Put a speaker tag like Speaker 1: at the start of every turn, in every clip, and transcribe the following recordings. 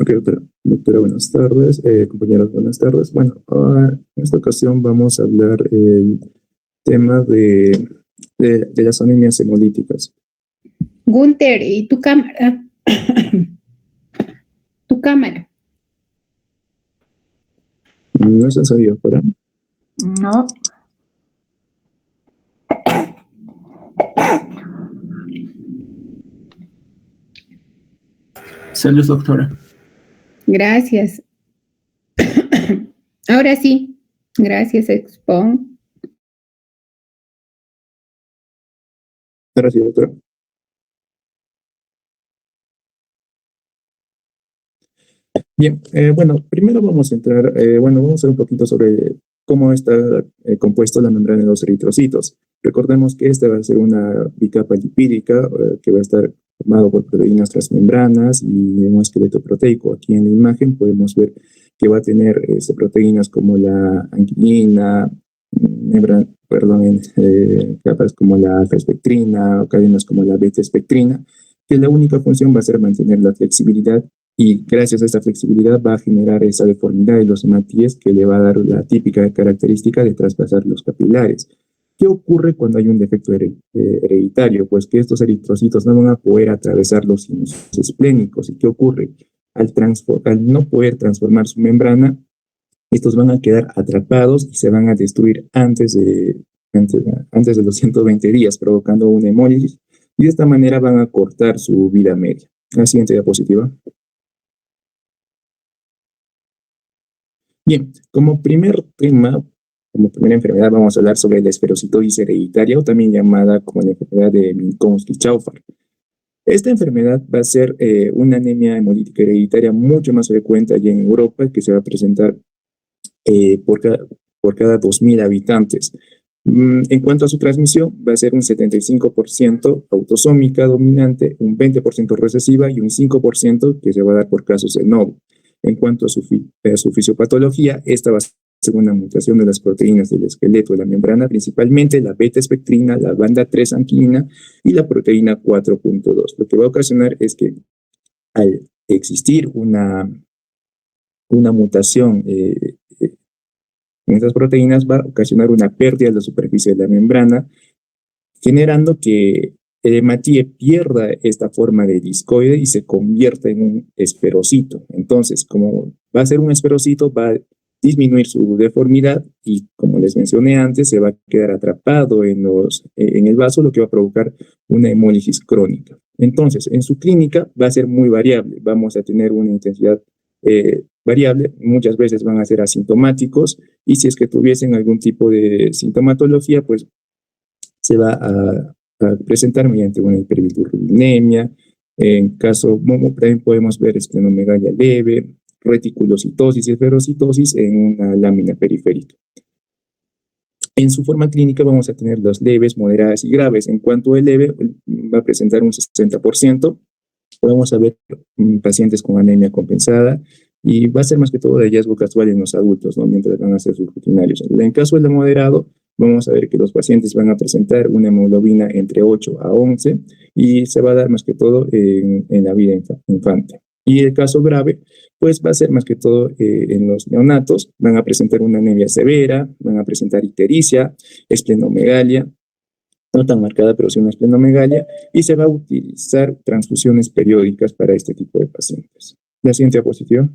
Speaker 1: Ok, doctora, buenas tardes. Compañeros, buenas tardes. Bueno, en esta ocasión vamos a hablar el tema de las anemias hemolíticas.
Speaker 2: Gunther, ¿y tu cámara? Tu cámara.
Speaker 1: No es necesario, ¿para?
Speaker 2: No.
Speaker 3: Salud, doctora.
Speaker 2: Gracias. Ahora sí. Gracias, Expon.
Speaker 1: Gracias, doctora. Bien, bueno, primero vamos a entrar, vamos a hacer un poquito sobre cómo está compuesto la membrana de los eritrocitos. Recordemos que esta va a ser una bicapa lipídica que va a estar formado por proteínas transmembranas y un esqueleto proteico. Aquí en la imagen podemos ver que va a tener proteínas como la anquilina, capas como la alfa-espectrina o cadenas como la beta-espectrina, que la única función va a ser mantener la flexibilidad, y gracias a esta flexibilidad va a generar esa deformidad de los hematíes que le va a dar la típica característica de traspasar los capilares. ¿Qué ocurre cuando hay un defecto hereditario? Pues que estos eritrocitos no van a poder atravesar los sinusos esplénicos. ¿Y qué ocurre? Al no poder transformar su membrana, estos van a quedar atrapados y se van a destruir antes de los 120 días, provocando una hemólisis, y de esta manera van a cortar su vida media. La siguiente diapositiva. Bien, como primer tema, como primera enfermedad, vamos a hablar sobre la esferocitosis hereditaria, o también llamada como la enfermedad de Minkowski-Schaufer. Esta enfermedad va a ser una anemia hemolítica hereditaria mucho más frecuente allá en Europa, que se va a presentar por cada 2.000 habitantes. En cuanto a su transmisión, va a ser un 75% autosómica dominante, un 20% recesiva y un 5% que se va a dar por casos de novo. En cuanto a su fisiopatología, esta va a ser una mutación de las proteínas del esqueleto de la membrana, principalmente la beta-espectrina, la banda 3 anquilina y la proteína 4.2. Lo que va a ocasionar es que al existir una mutación en estas proteínas, va a ocasionar una pérdida de la superficie de la membrana, generando que el hematíe pierda esta forma de discoide y se convierta en un esferocito. Entonces, como va a ser un esferocito, va a disminuir su deformidad y, como les mencioné antes, se va a quedar atrapado en el vaso, lo que va a provocar una hemólisis crónica. Entonces, en su clínica va a ser muy variable. Vamos a tener una intensidad variable, muchas veces van a ser asintomáticos, y si es que tuviesen algún tipo de sintomatología, pues se va a presentar mediante una hiperbilirrubinemia. En caso también podemos ver esplenomegalia leve, reticulocitosis y esferocitosis en una lámina periférica. En su forma clínica vamos a tener las leves, moderadas y graves. En cuanto al leve, va a presentar un 60%. Vamos a ver pacientes con anemia compensada, y va a ser más que todo de hallazgo casual en los adultos, ¿no?, mientras van a ser sus rutinarios. En caso de moderado, vamos a ver que los pacientes van a presentar una hemoglobina entre 8 a 11 y se va a dar más que todo en la vida infante. Y el caso grave, pues va a ser más que todo en los neonatos. Van a presentar una anemia severa, van a presentar ictericia, esplenomegalia, no tan marcada, pero sí una esplenomegalia, y se va a utilizar transfusiones periódicas para este tipo de pacientes. La siguiente diapositiva.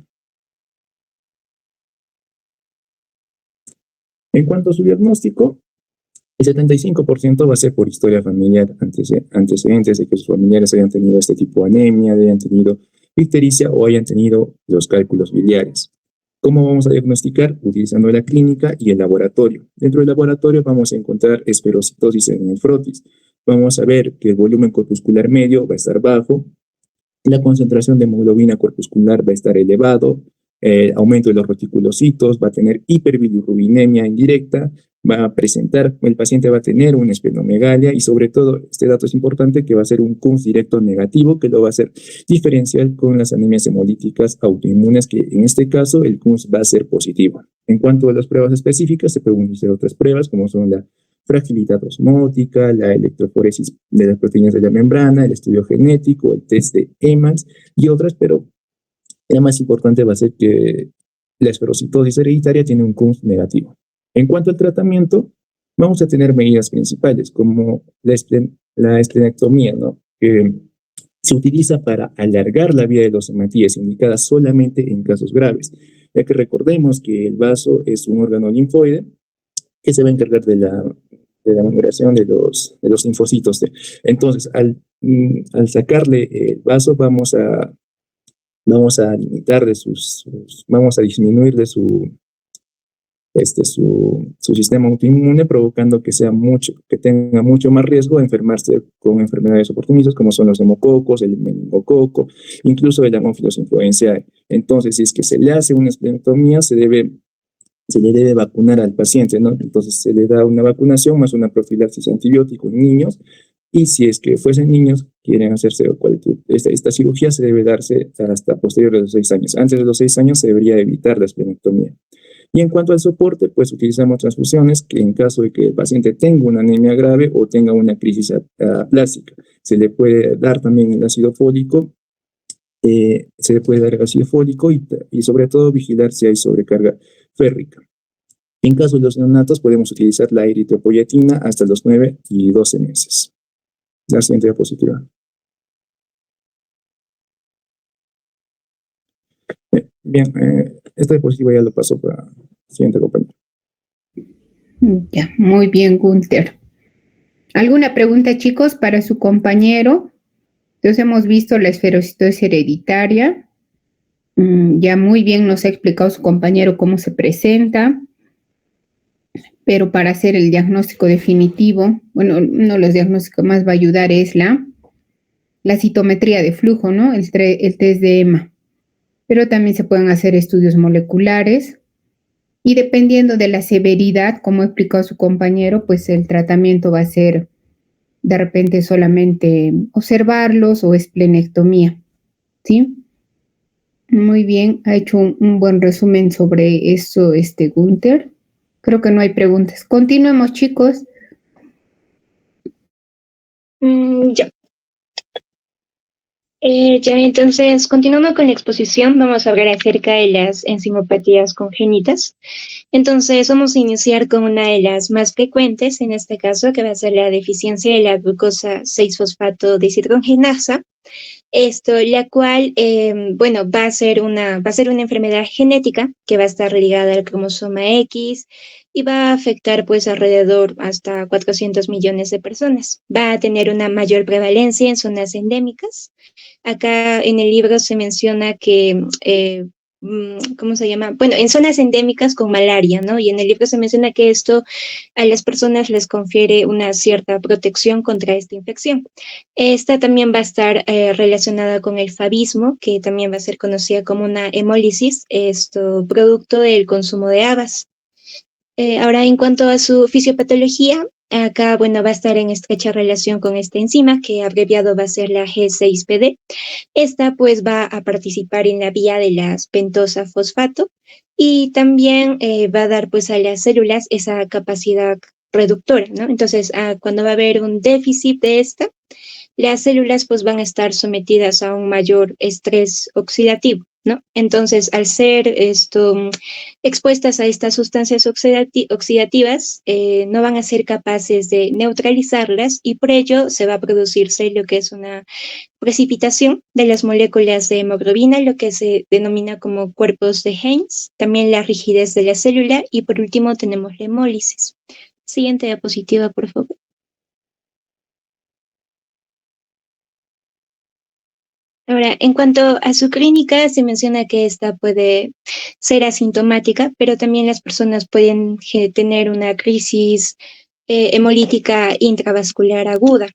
Speaker 1: En cuanto a su diagnóstico, el 75% va a ser por historia familiar, antecedentes de que sus familiares hayan tenido este tipo de anemia, hayan tenido ictericia o hayan tenido los cálculos biliares. ¿Cómo vamos a diagnosticar? Utilizando la clínica y el laboratorio. Dentro del laboratorio vamos a encontrar esferocitosis en el frotis. Vamos a ver que el volumen corpuscular medio va a estar bajo, la concentración de hemoglobina corpuscular va a estar elevado, aumento de los reticulocitos, va a tener hiperbilirrubinemia indirecta, el paciente va a tener una esplenomegalia, y sobre todo, este dato es importante, que va a ser un Kunz directo negativo, que lo va a hacer diferencial con las anemias hemolíticas autoinmunes, que en este caso el Kunz va a ser positivo. En cuanto a las pruebas específicas, se pueden hacer otras pruebas, como son la fragilidad osmótica, la electroforesis de las proteínas de la membrana, el estudio genético, el test de EMAX y otras, pero La más importante va a ser que la esferocitosis hereditaria tiene un CUNF negativo. En cuanto al tratamiento, vamos a tener medidas principales como la esplenectomía, ¿no? Que se utiliza para alargar la vida de los hematíes, indicada solamente en casos graves, ya que recordemos que el vaso es un órgano linfoide que se va a encargar de la migración de los linfocitos. Entonces, al sacarle el vaso, vamos a limitar vamos a disminuir de su sistema autoinmune, provocando que tenga mucho más riesgo de enfermarse con enfermedades oportunistas como son los hemococos, el meningococo, incluso el Haemophilus influenzae. Entonces, si es que se le hace una esplenectomía, se le debe vacunar al paciente, ¿no? Entonces se le da una vacunación más una profilaxis antibiótico en niños, y si es que fuesen niños, quieren hacerse esta cirugía, se debe darse hasta posterior a los 6 años. Antes de los 6 años se debería evitar la esplenectomía. Y en cuanto al soporte, pues utilizamos transfusiones que en caso de que el paciente tenga una anemia grave o tenga una crisis aplástica, se le puede dar también el ácido fólico, y sobre todo vigilar si hay sobrecarga férrica. En caso de los neonatos, podemos utilizar la eritropoyetina hasta los 9 y 12 meses. La siguiente diapositiva. Bien, esta diapositiva ya lo paso para la siguiente compañera.
Speaker 2: Ya, muy bien, Gunther. ¿Alguna pregunta, chicos, para su compañero? Entonces hemos visto la esferocitosis hereditaria. Ya muy bien nos ha explicado su compañero cómo se presenta, pero para hacer el diagnóstico definitivo, bueno, uno de los diagnósticos más va a ayudar es la citometría de flujo, ¿no? El test de EMA. Pero también se pueden hacer estudios moleculares y dependiendo de la severidad, como ha explicado su compañero, pues el tratamiento va a ser de repente solamente observarlos o esplenectomía, ¿sí? Muy bien, ha hecho un buen resumen sobre eso, Gunther. Creo que no hay preguntas. Continuemos, chicos.
Speaker 3: Ya. Ya, entonces, continuando con la exposición, vamos a hablar acerca de las enzimopatías congénitas. Entonces, vamos a iniciar con una de las más frecuentes, en este caso, que va a ser la deficiencia de la glucosa 6-fosfato deshidrogenasa. La cual, bueno, va a ser una enfermedad genética que va a estar ligada al cromosoma X y va a afectar pues alrededor hasta 400 millones de personas. Va a tener una mayor prevalencia en zonas endémicas. Acá en el libro se menciona que ¿cómo se llama? Bueno, en zonas endémicas con malaria, ¿no? Y en el libro se menciona que esto a las personas les confiere una cierta protección contra esta infección. Esta también va a estar relacionada con el favismo, que también va a ser conocida como una hemólisis, esto producto del consumo de habas. Ahora, en cuanto a su fisiopatología, acá, bueno, va a estar en estrecha relación con esta enzima, que abreviado va a ser la G6PD. Esta, pues, va a participar en la vía de la pentosa fosfato y también va a dar, pues, a las células esa capacidad reductora, ¿no? Entonces, cuando va a haber un déficit de esta, las células, pues, van a estar sometidas a un mayor estrés oxidativo, ¿no? Entonces, al ser expuestas a estas sustancias oxidativas, no van a ser capaces de neutralizarlas y por ello se va a producirse lo que es una precipitación de las moléculas de hemoglobina, lo que se denomina como cuerpos de Heinz, también la rigidez de la célula y por último tenemos la hemólisis. Siguiente diapositiva, por favor. Ahora, en cuanto a su clínica, se menciona que esta puede ser asintomática, pero también las personas pueden tener una crisis hemolítica intravascular aguda.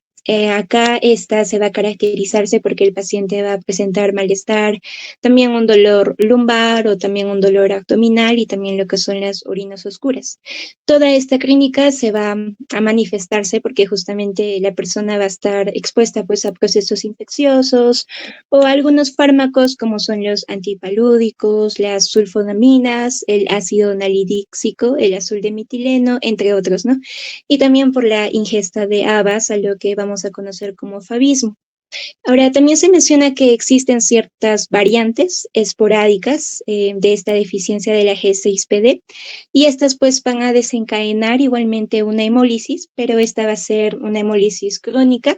Speaker 3: Acá esta se va a caracterizarse porque el paciente va a presentar malestar, también un dolor lumbar o también un dolor abdominal y también lo que son las orinas oscuras. Toda esta clínica se va a manifestarse porque justamente la persona va a estar expuesta pues a procesos infecciosos o algunos fármacos como son los antipalúdicos, las sulfonaminas, el ácido nalidíxico, el azul de metileno, entre otros, ¿no? Y también por la ingesta de habas, a lo que vamos a conocer como favismo. Ahora, también se menciona que existen ciertas variantes esporádicas de esta deficiencia de la G6PD y estas pues van a desencadenar igualmente una hemólisis, pero esta va a ser una hemólisis crónica,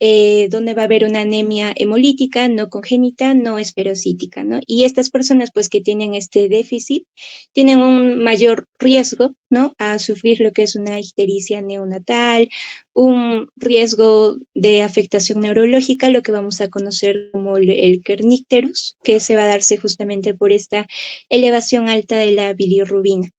Speaker 3: donde va a haber una anemia hemolítica no congénita, no esferocítica, ¿no? Y estas personas pues que tienen este déficit tienen un mayor riesgo, ¿no? A sufrir lo que es una ictericia neonatal, un riesgo de afectación neurológica, lo que vamos a conocer como el kernicterus, que se va a darse justamente por esta elevación alta de la bilirrubina.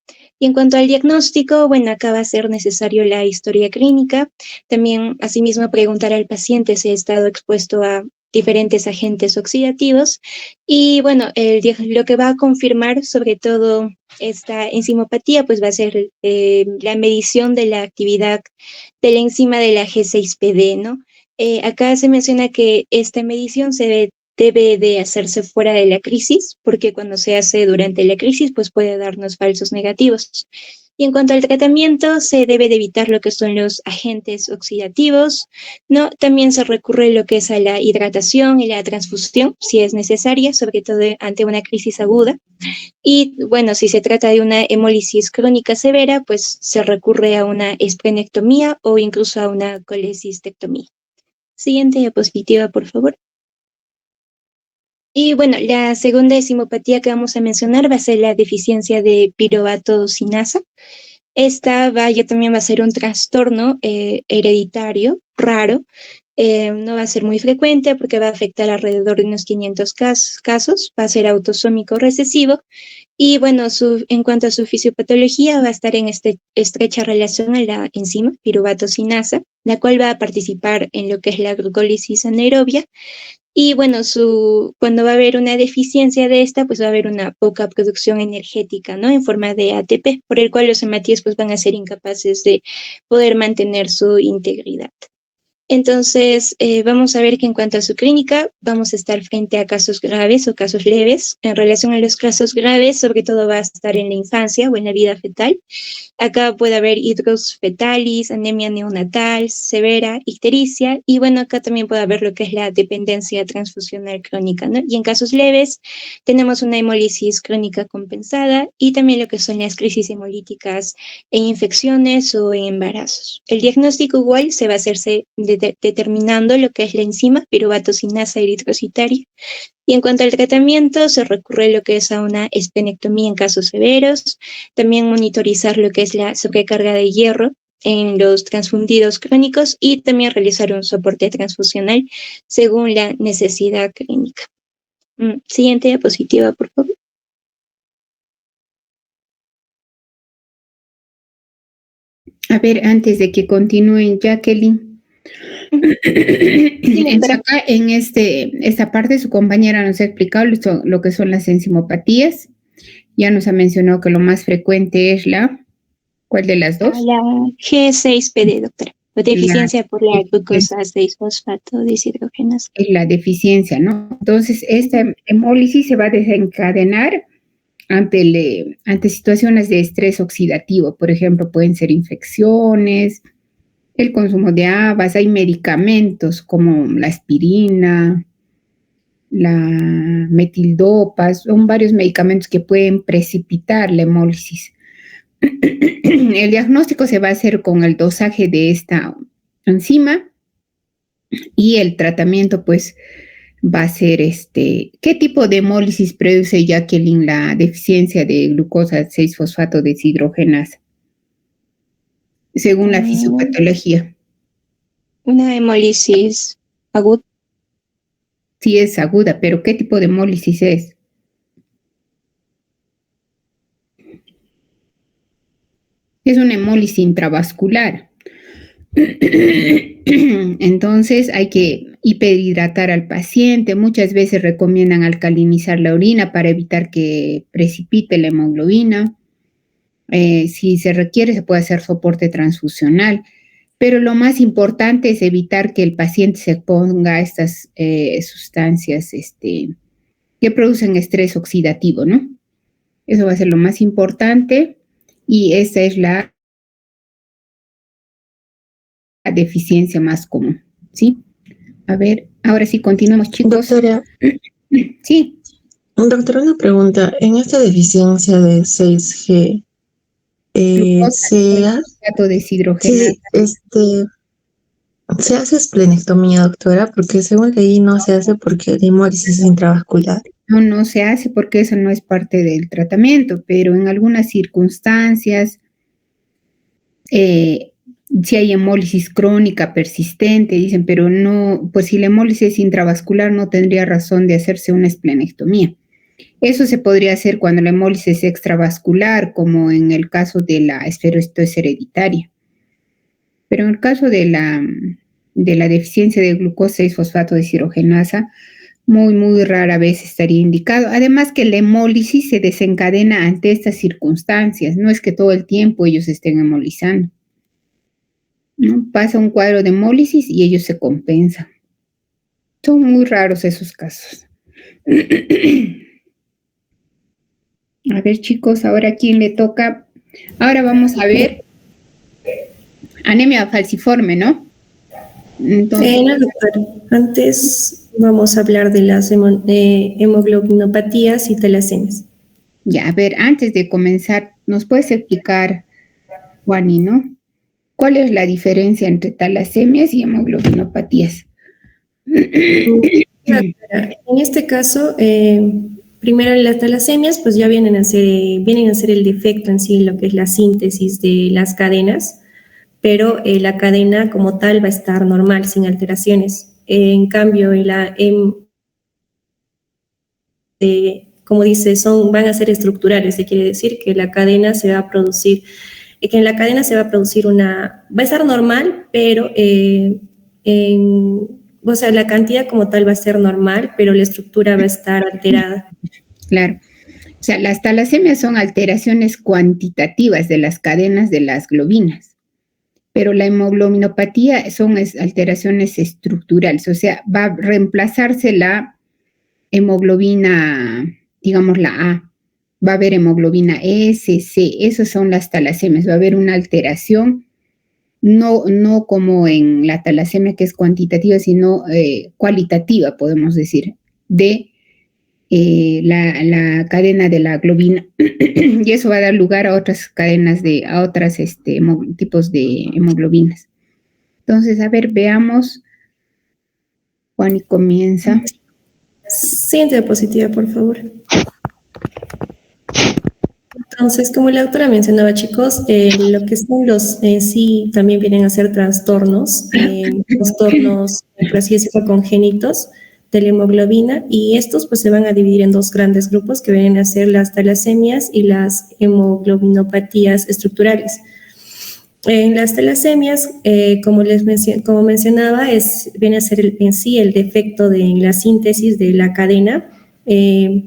Speaker 3: Y en cuanto al diagnóstico, bueno, acá va a ser necesario la historia clínica, también asimismo preguntar al paciente si ha estado expuesto a diferentes agentes oxidativos y bueno, lo que va a confirmar sobre todo esta enzimopatía pues va a ser la medición de la actividad de la enzima de la G6PD, ¿no? Acá se menciona que esta medición debe de hacerse fuera de la crisis, porque cuando se hace durante la crisis, pues puede darnos falsos negativos. Y en cuanto al tratamiento, se debe de evitar lo que son los agentes oxidativos, ¿no? También se recurre a lo que es a la hidratación y la transfusión, si es necesaria, sobre todo ante una crisis aguda. Y bueno, si se trata de una hemólisis crónica severa, pues se recurre a una esplenectomía o incluso a una colecistectomía. Siguiente diapositiva, por favor. Y bueno, la segunda hemopatía que vamos a mencionar va a ser la deficiencia de piruvato sinasa. Esta ya también va a ser un trastorno hereditario raro. No va a ser muy frecuente porque va a afectar alrededor de unos 500 casos. Va a ser autosómico recesivo. Y bueno, en cuanto a su fisiopatología, va a estar en estrecha relación a la enzima piruvato sinasa, la cual va a participar en lo que es la glucólisis anaerobia. Y bueno, cuando va a haber una deficiencia de esta, pues va a haber una poca producción energética, ¿no? En forma de ATP, por el cual los hematíes pues van a ser incapaces de poder mantener su integridad. Entonces, vamos a ver que en cuanto a su clínica, vamos a estar frente a casos graves o casos leves. En relación a los casos graves, sobre todo va a estar en la infancia o en la vida fetal. Acá puede haber hidrosis fetalis, anemia neonatal, severa, ictericia, y bueno, acá también puede haber lo que es la dependencia transfusional crónica, ¿no? Y en casos leves tenemos una hemólisis crónica compensada y también lo que son las crisis hemolíticas en infecciones o en embarazos. El diagnóstico igual se va a hacerse determinando lo que es la enzima piruvato sinasa eritrocitaria. Y en cuanto al tratamiento, se recurre a lo que es a una esplenectomía en casos severos, también monitorizar lo que es la sobrecarga de hierro en los transfundidos crónicos y también realizar un soporte transfusional según la necesidad clínica. Siguiente diapositiva, por favor.
Speaker 2: A ver, antes de que continúen, Jacqueline. Acá en esta parte su compañera nos ha explicado lo que son las enzimopatías. Ya nos ha mencionado que lo más frecuente es ¿cuál de las dos?
Speaker 3: La G6PD, doctora. Deficiencia por la glucosa 6-fosfato deshidrogenasa.
Speaker 2: Es la deficiencia, ¿no? Entonces, esta hemólisis se va a desencadenar ante situaciones de estrés oxidativo. Por ejemplo, pueden ser infecciones, el consumo de habas, hay medicamentos como la aspirina, la metildopa, son varios medicamentos que pueden precipitar la hemólisis. El diagnóstico se va a hacer con el dosaje de esta enzima y el tratamiento pues va a ser ¿qué tipo de hemólisis produce, Jacqueline, la deficiencia de glucosa 6-fosfato deshidrogenasa? Según la fisiopatología.
Speaker 3: Una hemólisis aguda.
Speaker 2: Sí es aguda, pero ¿qué tipo de hemólisis es? Es una hemólisis intravascular. Entonces hay que hiperhidratar al paciente. Muchas veces recomiendan alcalinizar la orina para evitar que precipite la hemoglobina. Si se requiere, se puede hacer soporte transfusional. Pero lo más importante es evitar que el paciente se exponga a estas sustancias que producen estrés oxidativo, ¿no? Eso va a ser lo más importante y esa es la deficiencia más común, ¿sí? A ver, Ahora sí, continuamos, chicos.
Speaker 4: Doctora,
Speaker 2: Sí.
Speaker 4: doctora, una pregunta. En esta deficiencia de 6G,
Speaker 2: Glucosa, fosfato deshidrogenasa.
Speaker 4: ¿se hace esplenectomía, doctora? Porque según leí no se hace porque la hemólisis es intravascular.
Speaker 2: No se hace porque eso no es parte del tratamiento, pero en algunas circunstancias, si hay hemólisis crónica persistente, dicen, pero no, pues si la hemólisis es intravascular no tendría razón de hacerse una esplenectomía. Eso se podría hacer cuando la hemólisis es extravascular, como en el caso de la esferoistosis hereditaria. Pero en el caso de la deficiencia de glucosa 6-fosfato deshidrogenasa, muy rara vez estaría indicado. Además que la hemólisis se desencadena ante estas circunstancias, no es que todo el tiempo ellos estén hemolizando, ¿no? Pasa un cuadro de hemólisis y ellos se compensan. Son muy raros esos casos. A ver, chicos, ahora ¿a quién le toca? Ahora vamos a ver anemia falciforme, ¿no?
Speaker 5: Entonces, no, doctor. Antes vamos a hablar de las hemoglobinopatías y talasemias.
Speaker 2: Ya, a ver, antes de comenzar, ¿nos puedes explicar, Juani, ¿no? ¿Cuál es la diferencia entre talasemias y hemoglobinopatías?
Speaker 5: En este caso, primero las talasemias, pues ya vienen a ser el defecto en sí, lo que es la síntesis de las cadenas, pero la cadena como tal va a estar normal, sin alteraciones. En cambio, como dice, van a ser estructurales, se quiere decir que la cadena se va a producir, va a estar normal, pero o sea, la cantidad como tal va a ser normal, pero la estructura va a estar alterada.
Speaker 2: Claro. O sea, las talasemias son alteraciones cuantitativas de las cadenas de las globinas, pero la hemoglobinopatía son alteraciones estructurales, o sea, va a reemplazarse la hemoglobina, digamos la A, va a haber hemoglobina S, C, esas son las talasemias, va a haber una alteración, no como en la talasemia que es cuantitativa, sino cualitativa, podemos decir, de la cadena de la globina y eso va a dar lugar a otras cadenas a otros tipos de hemoglobinas. Entonces, a ver, veamos. Juan, y comienza.
Speaker 5: Siguiente diapositiva, por favor. Entonces, como la doctora mencionaba, chicos, lo que son los sí también vienen a ser trastornos, por así decirlo, congénitos de la hemoglobina, y estos pues se van a dividir en dos grandes grupos que vienen a ser las talasemias y las hemoglobinopatías estructurales. En las talasemias, como mencionaba, viene a ser en sí el defecto de la síntesis de la cadena,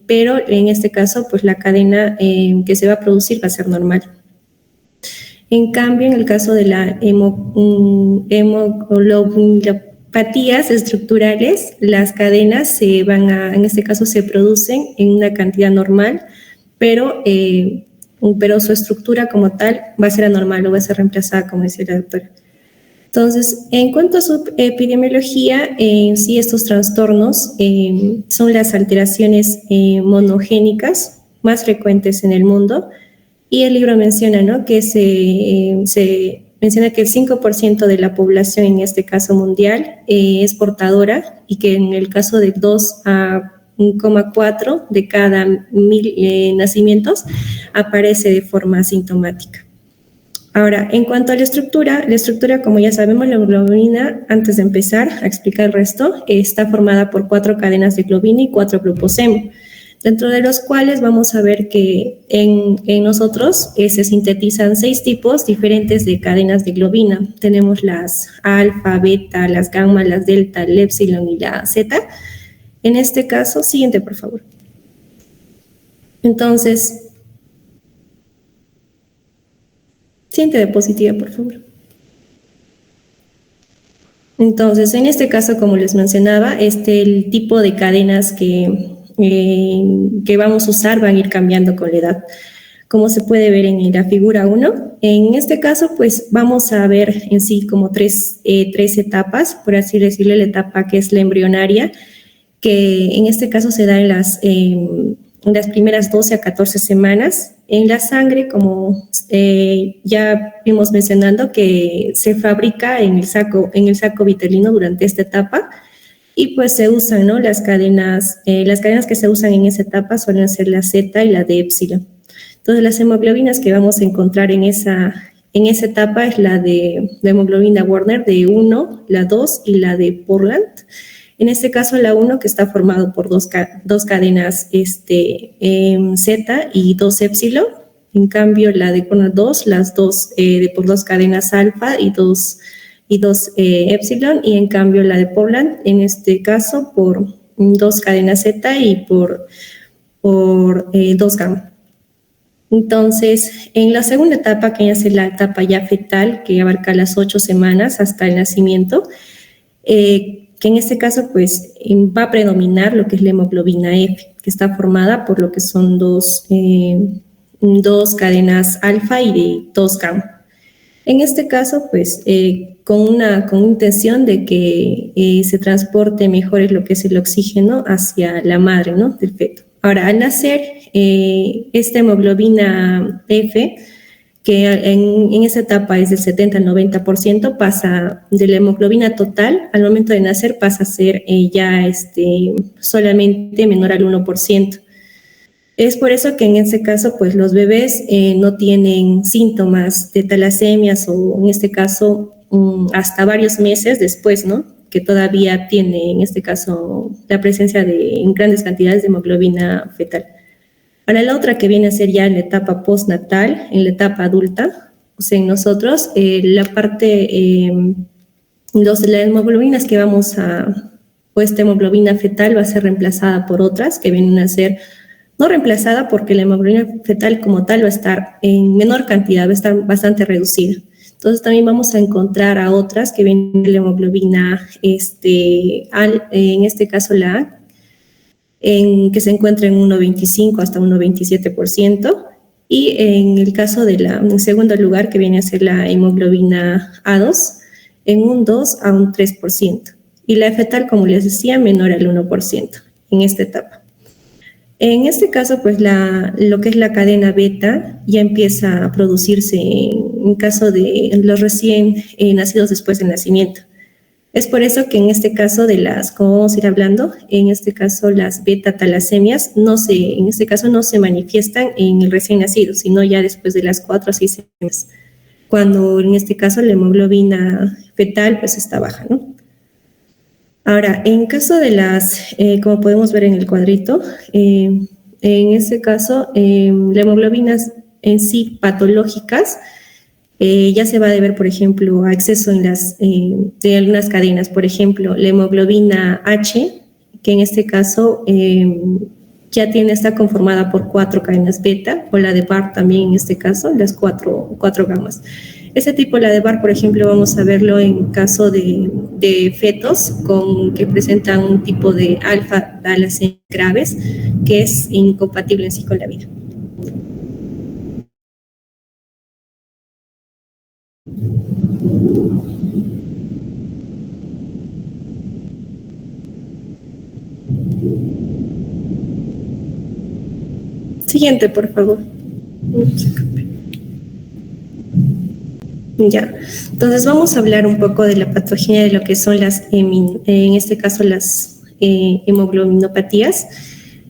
Speaker 5: pero en este caso, pues la cadena que se va a producir va a ser normal. En cambio, en el caso de la hemoglobinopatías estructurales, las cadenas en este caso se producen en una cantidad normal, pero su estructura como tal va a ser anormal o va a ser reemplazada, como decía la doctora. Entonces, en cuanto a su epidemiología, sí, estos trastornos son las alteraciones monogénicas más frecuentes en el mundo, y el libro menciona, ¿no?, que se menciona que el 5% de la población, en este caso mundial, es portadora, y que en el caso de 2 a 1,4 de cada 1000 nacimientos aparece de forma asintomática. Ahora, en cuanto a la estructura, como ya sabemos, la globina, antes de empezar a explicar el resto, está formada por 4 cadenas de globina y 4 gluposemo, dentro de los cuales vamos a ver que en nosotros se sintetizan 6 tipos diferentes de cadenas de globina. Tenemos las alfa, beta, las gamma, las delta, el epsilon y la zeta. En este caso, siguiente, por favor. Entonces, siguiente diapositiva, por favor. Entonces, en este caso, como les mencionaba, el tipo de cadenas que vamos a usar van a ir cambiando con la edad. como se puede ver en la figura 1. En este caso, pues vamos a ver en sí como tres etapas, por así decirlo, la etapa que es la embrionaria, que en este caso se da en las primeras 12 a 14 semanas. En la sangre, como ya vimos mencionando, que se fabrica en el saco vitelino durante esta etapa, y pues se usan, ¿no? Las cadenas que se usan en esa etapa suelen ser la Z y la de épsilon. Entonces, las hemoglobinas que vamos a encontrar en esa etapa es la hemoglobina Warner de 1, la 2 y la de Portland. En este caso, la 1, que está formado por dos cadenas Z y 2 épsilon. En cambio, la de Portland 2, las dos por 2 cadenas alfa y 2 épsilon. Y en cambio, la de Portland, en este caso, por 2 cadenas Z y por 2 gamma. Entonces, en la segunda etapa, que es la etapa ya fetal, que abarca las 8 semanas hasta el nacimiento, que en este caso pues va a predominar lo que es la hemoglobina F, que está formada por lo que son dos cadenas alfa y 2 gamma. En este caso, pues, con una intención de que se transporte mejor lo que es el oxígeno hacia la madre, ¿no?, del feto. Ahora, al nacer, esta hemoglobina F, que en esa etapa es del 70 al 90%, pasa de la hemoglobina total, al momento de nacer pasa a ser solamente menor al 1%. Es por eso que en ese caso, pues los bebés no tienen síntomas de talasemias, o en este caso hasta varios meses después, ¿no?, que todavía tiene en este caso la presencia en grandes cantidades de hemoglobina fetal. Ahora, la otra que viene a ser ya en la etapa postnatal, en la etapa adulta, o sea, en nosotros, las hemoglobinas que esta hemoglobina fetal va a ser reemplazada por otras que vienen a ser, no reemplazada porque la hemoglobina fetal como tal va a estar en menor cantidad, va a estar bastante reducida. Entonces también vamos a encontrar a otras que vienen de la hemoglobina, en este caso la A, que se encuentra en 1,25 hasta 1,27%, y en el caso en segundo lugar, que viene a ser la hemoglobina A2, en un 2 a un 3%, y la fetal, como les decía, menor al 1% en esta etapa. En este caso, pues lo que es la cadena beta ya empieza a producirse en caso de los recién nacidos después del nacimiento. Es por eso que en este caso como vamos a ir hablando, en este caso las beta-talasemias en este caso no se manifiestan en el recién nacido, sino ya después de las 4 a 6 semanas, cuando en este caso la hemoglobina fetal pues está baja, ¿no? Ahora, en caso de como podemos ver en el cuadrito, en este caso, las hemoglobinas en sí patológicas ya se va a deber, por ejemplo, a exceso de algunas cadenas. Por ejemplo, la hemoglobina H, que en este caso ya está conformada por 4 cadenas beta, o la de Barr también en este caso, las 4 gamas. Ese tipo, la de Barr, por ejemplo, vamos a verlo en caso de fetos que presentan un tipo de alfa-talasemias graves, que es incompatible en sí con la vida. Siguiente, por favor. Ya, entonces vamos a hablar un poco de la patogenia de lo que son en este caso las hemoglobinopatías.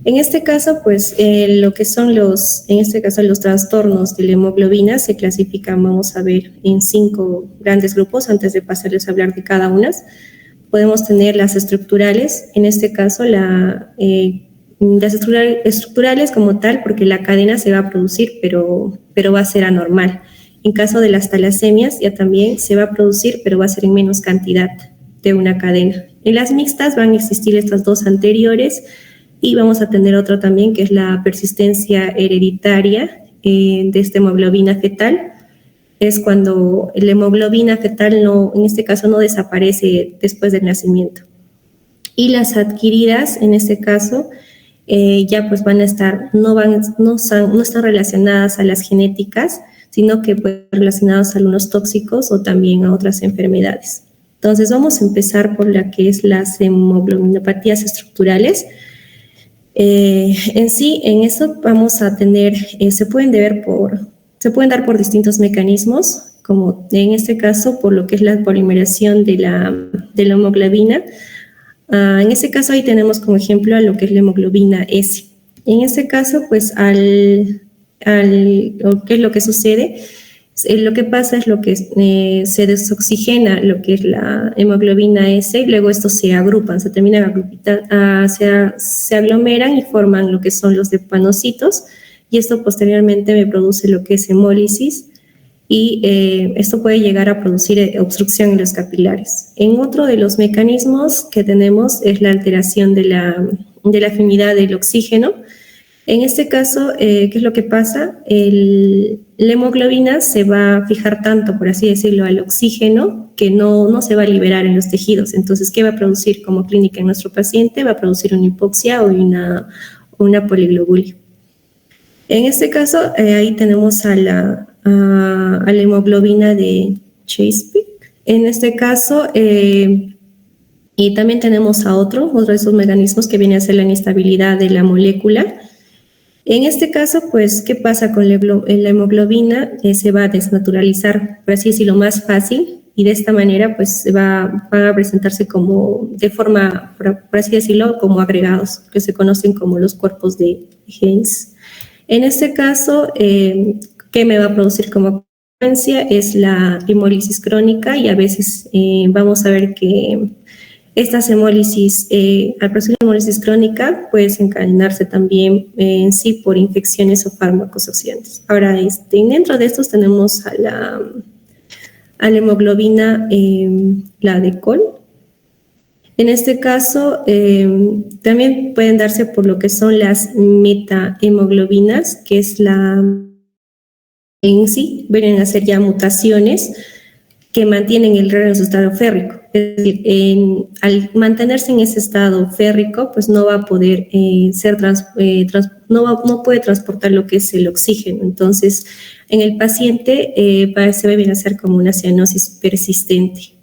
Speaker 5: En este caso, pues lo que son en este caso los trastornos de la hemoglobina se clasifican, vamos a ver, en 5 grandes grupos. Antes de pasarles a hablar de cada una, podemos tener las estructurales, en este caso las estructurales como tal, porque la cadena se va a producir, pero va a ser anormal. En caso de las talasemias, ya también se va a producir, pero va a ser en menos cantidad de una cadena. En las mixtas van a existir estas 2 anteriores, y vamos a tener otra también, que es la persistencia hereditaria de esta hemoglobina fetal. Es cuando la hemoglobina fetal en este caso no desaparece después del nacimiento. Y las adquiridas, en este caso, ya pues van a estar, no están relacionadas a las genéticas, sino que pueden estar relacionadas a algunos tóxicos o también a otras enfermedades. Entonces vamos a empezar por la que es las hemoglobinopatías estructurales. En sí, en eso vamos a tener, se pueden dar por distintos mecanismos, como en este caso por lo que es la polimeración de la hemoglobina. En este caso ahí tenemos como ejemplo a lo que es la hemoglobina S. En este caso, pues ¿qué es lo que sucede? Lo que pasa es se desoxigena lo que es la hemoglobina S y luego estos se agrupan, se terminan se aglomeran y forman lo que son los hepanocitos, y esto posteriormente me produce lo que es hemólisis, y esto puede llegar a producir obstrucción en los capilares. En otro de los mecanismos que tenemos es la alteración de la afinidad del oxígeno. En este caso, ¿qué es lo que pasa? La hemoglobina se va a fijar tanto, por así decirlo, al oxígeno, que no se va a liberar en los tejidos. Entonces, ¿qué va a producir como clínica en nuestro paciente? Va a producir una hipoxia o una poliglobulia. En este caso, ahí tenemos a la hemoglobina de Chesapeake. En este caso, y también tenemos a otro de esos mecanismos que viene a ser la inestabilidad de la molécula. En este caso, pues, ¿qué pasa con la hemoglobina? Se va a desnaturalizar, por así decirlo, más fácil, y de esta manera, pues, va a presentarse como, de forma, por así decirlo, como agregados, que se conocen como los cuerpos de Higgs. En este caso, ¿qué me va a producir como consecuencia? Es la hemólisis crónica, y a veces vamos a ver que estas hemólisis, al producir hemólisis crónica, puede desencadenarse también en sí por infecciones o fármacos oxidantes. Ahora, dentro de estos tenemos a la hemoglobina, la de Col. En este caso, también pueden darse por lo que son las metahemoglobinas, que es en sí, vienen a ser ya mutaciones que mantienen el RER en su estado férrico. Es decir, al mantenerse en ese estado férrico, pues no va a poder no puede transportar lo que es el oxígeno. Entonces, en el paciente se va a hacer como una cianosis persistente.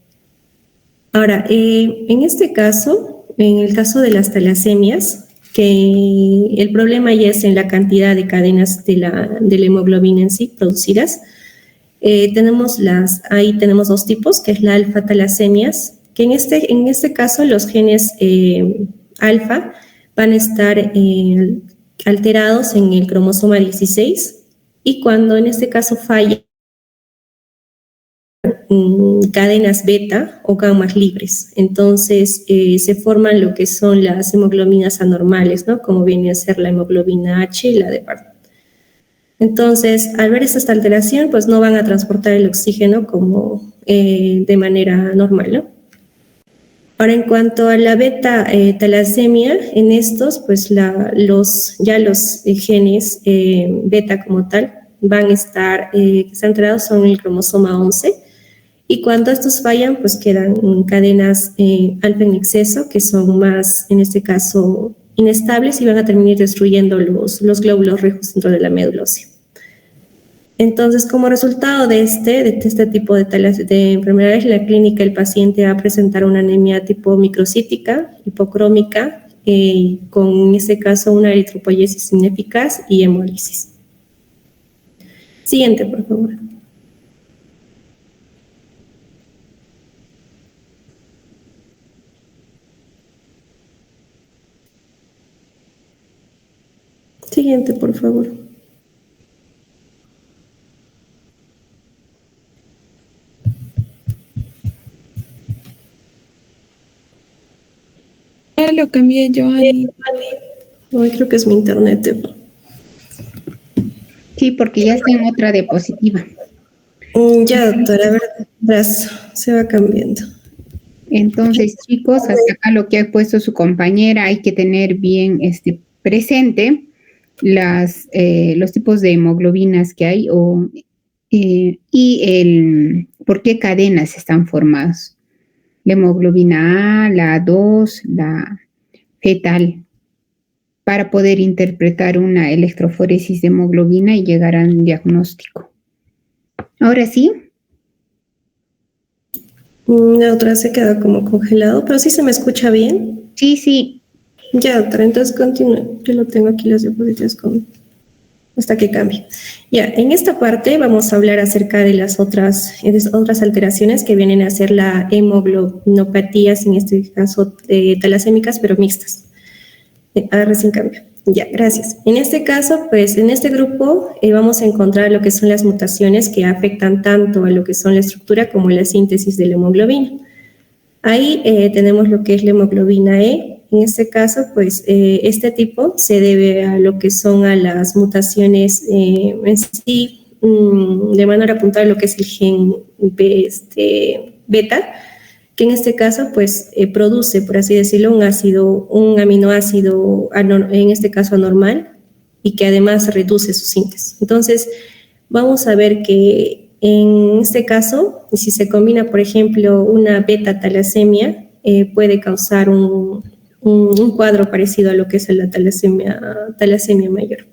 Speaker 5: Ahora, en este caso, en el caso de las talasemias, que el problema ya es en la cantidad de cadenas de la hemoglobina en sí producidas. Ahí tenemos dos tipos, que es la alfa-talasemias, que en este caso los genes alfa van a estar alterados en el cromosoma 16, y cuando en este caso falla cadenas beta o gammas libres, entonces se forman lo que son las hemoglobinas anormales, ¿no? Como viene a ser la hemoglobina H y la de Barth. Entonces, al ver esta alteración, pues no van a transportar el oxígeno como de manera normal, ¿no? Ahora, en cuanto a la beta-talasemia, en estos, pues los genes beta como tal van a estar, que están alterados son el cromosoma 11, y cuando estos fallan, pues quedan cadenas alfa en exceso, que son más, en este caso, inestables, y van a terminar destruyendo los glóbulos rojos dentro de la médula ósea. Entonces, como resultado de este tipo de enfermedades, en la clínica el paciente va a presentar una anemia tipo microcítica, hipocrómica, con en este caso una eritropoyesis ineficaz y hemólisis. Siguiente, por favor. Siguiente, por favor.
Speaker 6: Ya lo cambié yo ahí.
Speaker 5: Hoy creo que es mi internet.
Speaker 2: Sí, porque ya está en otra diapositiva.
Speaker 5: Ya, doctora, a ver, se va cambiando.
Speaker 2: Entonces, chicos, hasta acá lo que ha puesto su compañera, hay que tener bien presente los tipos de hemoglobinas que hay y por qué cadenas están formadas. La hemoglobina A, la A2, la fetal. para poder interpretar una electroforesis de hemoglobina y llegar a un diagnóstico. Ahora sí.
Speaker 5: La otra se queda como congelado, pero sí se me escucha bien.
Speaker 2: Sí, sí.
Speaker 5: Ya, doctora, entonces continúe. Yo lo tengo aquí las diapositivas hasta que cambie. Ya, en esta parte vamos a hablar acerca de las otras alteraciones que vienen a ser la hemoglobinopatías, en este caso talasémicas, pero mixtas. Recién cambio. Ya, gracias. En este caso, pues en este grupo vamos a encontrar lo que son las mutaciones que afectan tanto a lo que son la estructura como la síntesis de la hemoglobina. Ahí tenemos lo que es la hemoglobina E. En este caso, pues este tipo se debe a lo que son a las mutaciones en sí, de manera puntual lo que es el gen beta, que en este caso pues produce, por así decirlo, un aminoácido, en este caso anormal, y que además reduce su síntesis. Entonces, vamos a ver que en este caso, si se combina, por ejemplo, una beta-talasemia, puede causar un cuadro parecido a lo que es la talasemia mayor.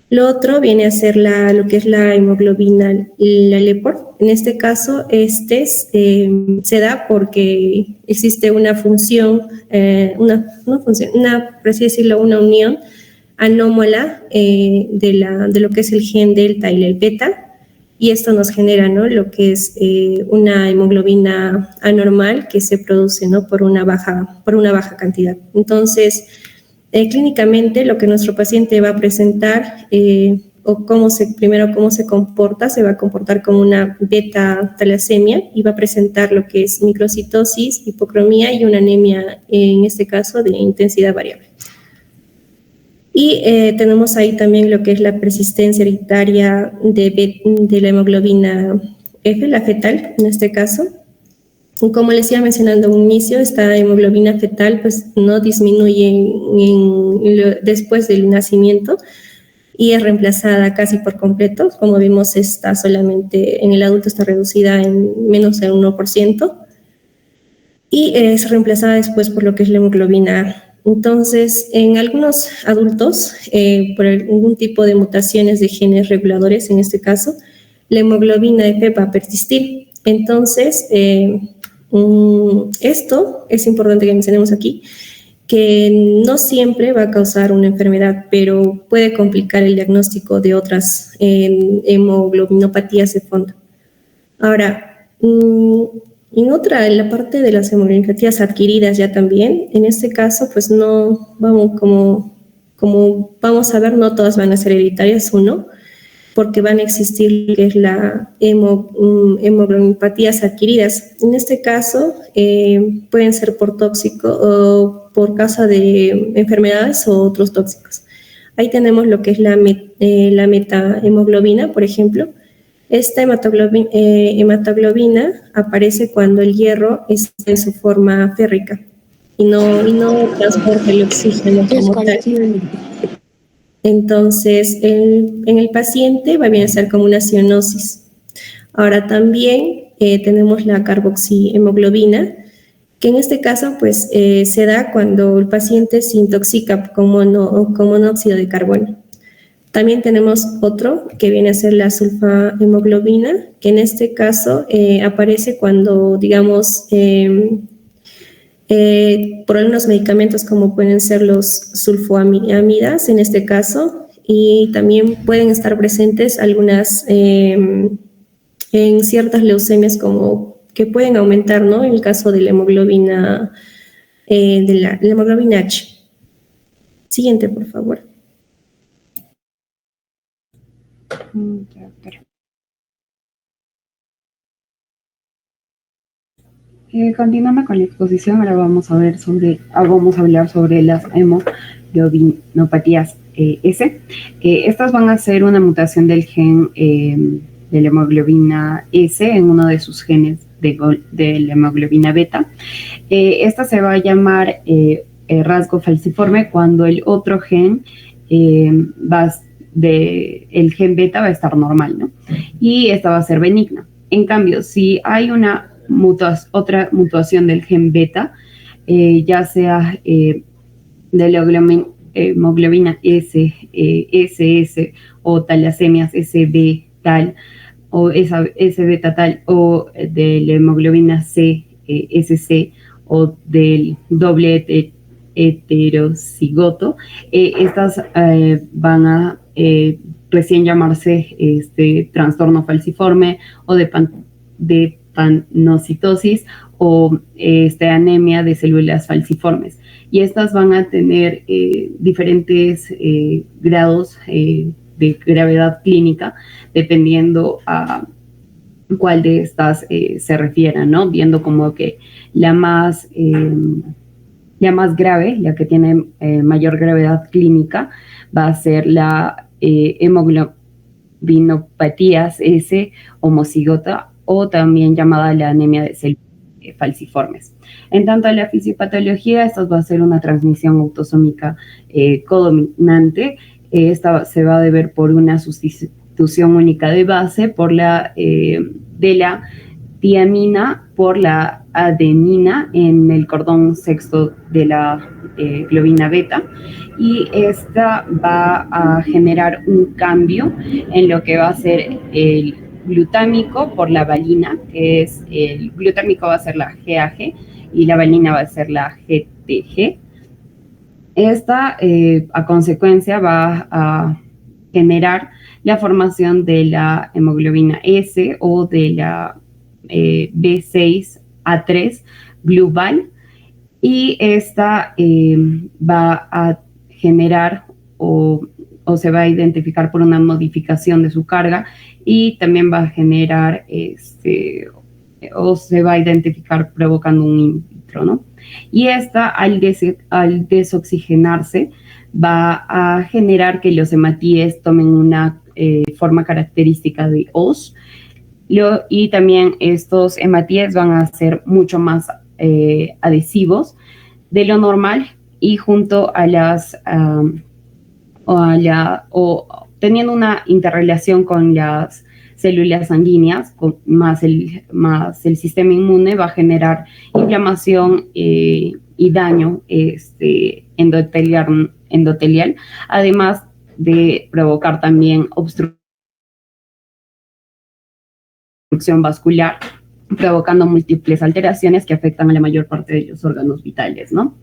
Speaker 5: Lo otro viene a ser lo que es la hemoglobina, la LEPOR. En este caso, se da porque existe una función, por así decirlo, una unión anómala de lo que es el gen delta y el beta, y esto nos genera, ¿no?, lo que es una hemoglobina anormal que se produce, ¿no?, por una baja cantidad. Entonces, clínicamente lo que nuestro paciente va a presentar cómo se comporta, se va a comportar como una beta-talasemia y va a presentar lo que es microcitosis, hipocromía y una anemia, en este caso, de intensidad variable. Y tenemos ahí también lo que es la persistencia hereditaria de la hemoglobina F, la fetal, en este caso. Como les iba mencionando en un inicio, esta hemoglobina fetal pues no disminuye después del nacimiento y es reemplazada casi por completo. Como vimos, en el adulto está reducida en menos de 1%, y es reemplazada después por lo que es la hemoglobina A. Entonces, en algunos adultos, por algún tipo de mutaciones de genes reguladores, en este caso, la hemoglobina F va a persistir. Entonces, esto es importante que mencionemos aquí, que no siempre va a causar una enfermedad, pero puede complicar el diagnóstico de otras hemoglobinopatías de fondo. Ahora, en la parte de las hemoglobinopatías adquiridas ya también, en este caso, pues no vamos, como vamos a ver, no todas van a ser hereditarias, porque van a existir que es la hemoglobinopatías adquiridas. En este caso, pueden ser por tóxico o por causa de enfermedades o otros tóxicos. Ahí tenemos lo que es la metahemoglobina, por ejemplo. Esta hematoglobina aparece cuando el hierro está en su forma férrica y no transporta el oxígeno como tal. Entonces, en el paciente va a ser como una cianosis. Ahora también tenemos la carboxihemoglobina, que en este caso pues se da cuando el paciente se intoxica con monóxido de carbono. También tenemos otro que viene a ser la sulfahemoglobina, que en este caso aparece cuando, digamos, por algunos medicamentos como pueden ser los sulfoamidas en este caso, y también pueden estar presentes algunas en ciertas leucemias como que pueden aumentar, ¿no?, en el caso de la hemoglobina la hemoglobina H. Siguiente, por favor.
Speaker 7: Continuando con la exposición, ahora vamos a hablar sobre las hemoglobinopatías S. Estas van a ser una mutación del gen de la hemoglobina S en uno de sus genes de la hemoglobina beta. Esta se va a llamar rasgo falciforme cuando el otro gen el gen beta va a estar normal, ¿no? Y esta va a ser benigna. En cambio, si hay otra mutación del gen beta, ya sea de la hemoglobina SS o talasemias SB tal o SB tal o de la hemoglobina C, SC o del doble heterocigoto, estas van a recién llamarse trastorno falciforme o de panocitosis o anemia de células falciformes. Y estas van a tener diferentes grados de gravedad clínica, dependiendo a cuál de estas se refieran, ¿no? Viendo como que la más grave, la que tiene mayor gravedad clínica, va a ser la hemoglobinopatías S homocigota o también llamada la anemia de células falciformes. En tanto a la fisiopatología, esta va a ser una transmisión autosómica codominante. Esta se va a deber por una sustitución única de base por de la tiamina por la adenina en el cordón sexto de la globina beta, y esta va a generar un cambio en lo que va a ser el glutámico por la valina, que es el glutámico va a ser la GAG y la valina va a ser la GTG. Esta, a consecuencia, va a generar la formación de la hemoglobina S o de la B6A3 global, y esta va a generar o se va a identificar por una modificación de su carga, y también va a generar o se va a identificar provocando un in vitro, ¿no? Y esta, al desoxigenarse, va a generar que los hematíes tomen una forma característica de os, y también estos hematíes van a ser mucho más adhesivos de lo normal, y junto a teniendo una interrelación con las células sanguíneas, más el sistema inmune, va a generar inflamación y daño endotelial, además de provocar también obstrucción vascular, provocando múltiples alteraciones que afectan a la mayor parte de los órganos vitales, ¿no?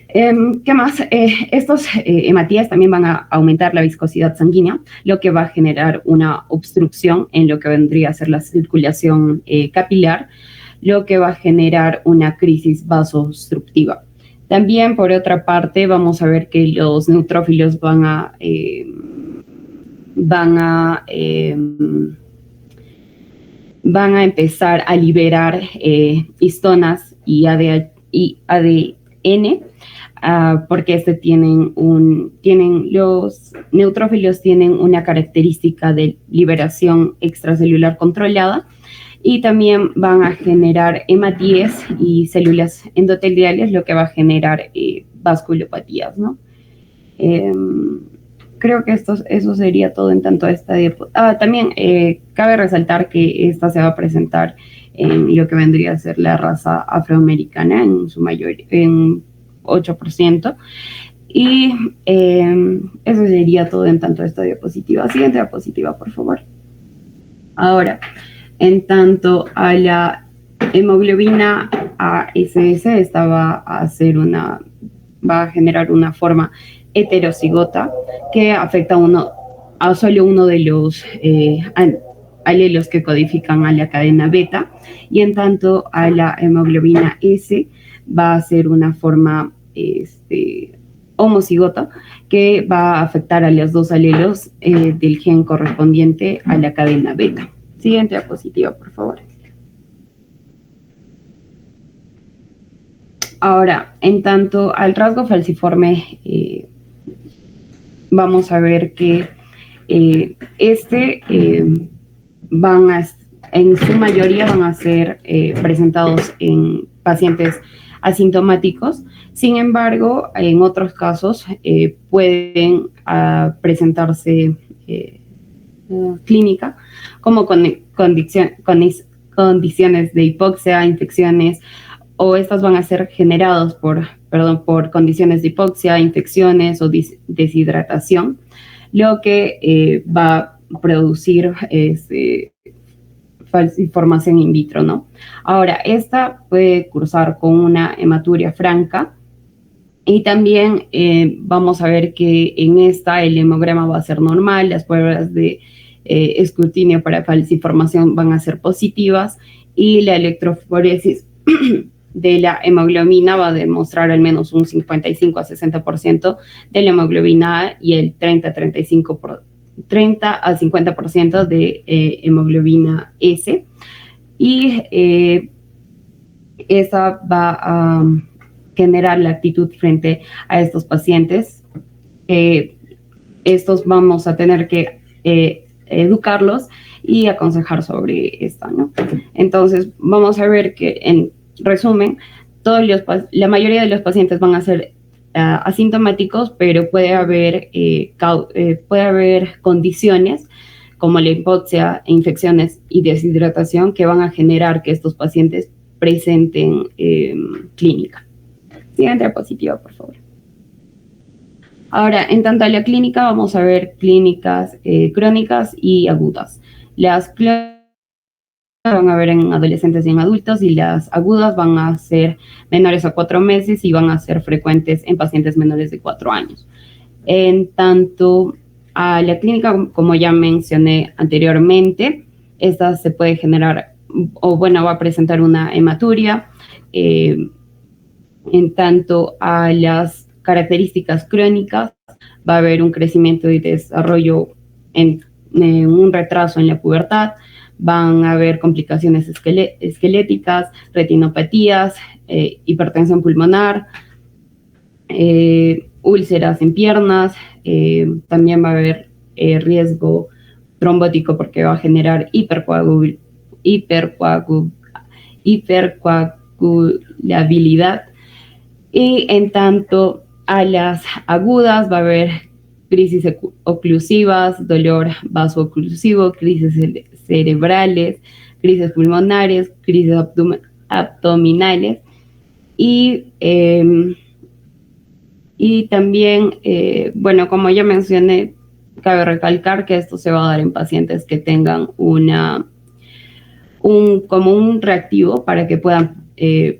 Speaker 7: ¿Qué más? Estos hematíes también van a aumentar la viscosidad sanguínea, lo que va a generar una obstrucción en lo que vendría a ser la circulación capilar, lo que va a generar una crisis vasoobstructiva. También, por otra parte, vamos a ver que los neutrófilos van a empezar a liberar histonas y ADN, porque los neutrófilos tienen una característica de liberación extracelular controlada, y también van a generar hematíes y células endoteliales, lo que va a generar vasculopatías, ¿no? Creo que eso sería todo en tanto a esta diapositiva. También cabe resaltar que esta se va a presentar en lo que vendría a ser la raza afroamericana en su mayoría, en 8%. Y eso sería todo en tanto a esta diapositiva. Siguiente diapositiva, por favor. Ahora, en tanto a la hemoglobina ASS, esta va a generar una forma heterocigota que afecta a solo uno de los alelos que codifican a la cadena beta, y en tanto a la hemoglobina S va a ser una forma homocigota que va a afectar a los dos alelos del gen correspondiente a la cadena beta. Siguiente diapositiva, por favor. Ahora, en tanto al rasgo falciforme, vamos a ver que en su mayoría van a ser presentados en pacientes asintomáticos. Sin embargo, en otros casos pueden presentarse clínica, como condiciones de hipoxia, infecciones o estas van a ser generadas por condiciones de hipoxia, infecciones o deshidratación, lo que va a producir falsiformación in vitro, ¿no? Ahora, esta puede cursar con una hematuria franca y también vamos a ver que en esta el hemograma va a ser normal, las pruebas de escrutinio para falsiformación van a ser positivas y la electroforesis de la hemoglobina va a demostrar al menos un 55 a 60% de la hemoglobina A y el 30 a 50% de hemoglobina S. Y esa va a generar la actitud frente a estos pacientes. Estos vamos a tener que educarlos y aconsejar sobre esto, ¿no? Entonces, vamos a ver que, en resumen, la mayoría de los pacientes van a ser asintomáticos, pero puede haber condiciones como la hipoxia, infecciones y deshidratación que van a generar que estos pacientes presenten clínica. Siguiente diapositiva, por favor. Ahora, en tanto a la clínica, vamos a ver clínicas crónicas y agudas. Las crónicas van a ver en adolescentes y en adultos, y las agudas van a ser menores a 4 meses y van a ser frecuentes en pacientes menores de 4 años. En tanto a la clínica, como ya mencioné anteriormente, esta se puede generar, va a presentar una hematuria. En tanto a las características crónicas, va a haber un crecimiento y desarrollo en un retraso en la pubertad, van a haber complicaciones esqueléticas, retinopatías, hipertensión pulmonar, úlceras en piernas, también va a haber riesgo trombótico porque va a generar hipercoagulabilidad. Y en tanto a las agudas va a haber crisis oclusivas, dolor vasooclusivo, crisis cerebrales, crisis pulmonares, crisis abdominales y también, como ya mencioné, cabe recalcar que esto se va a dar en pacientes que tengan como un reactivo para que puedan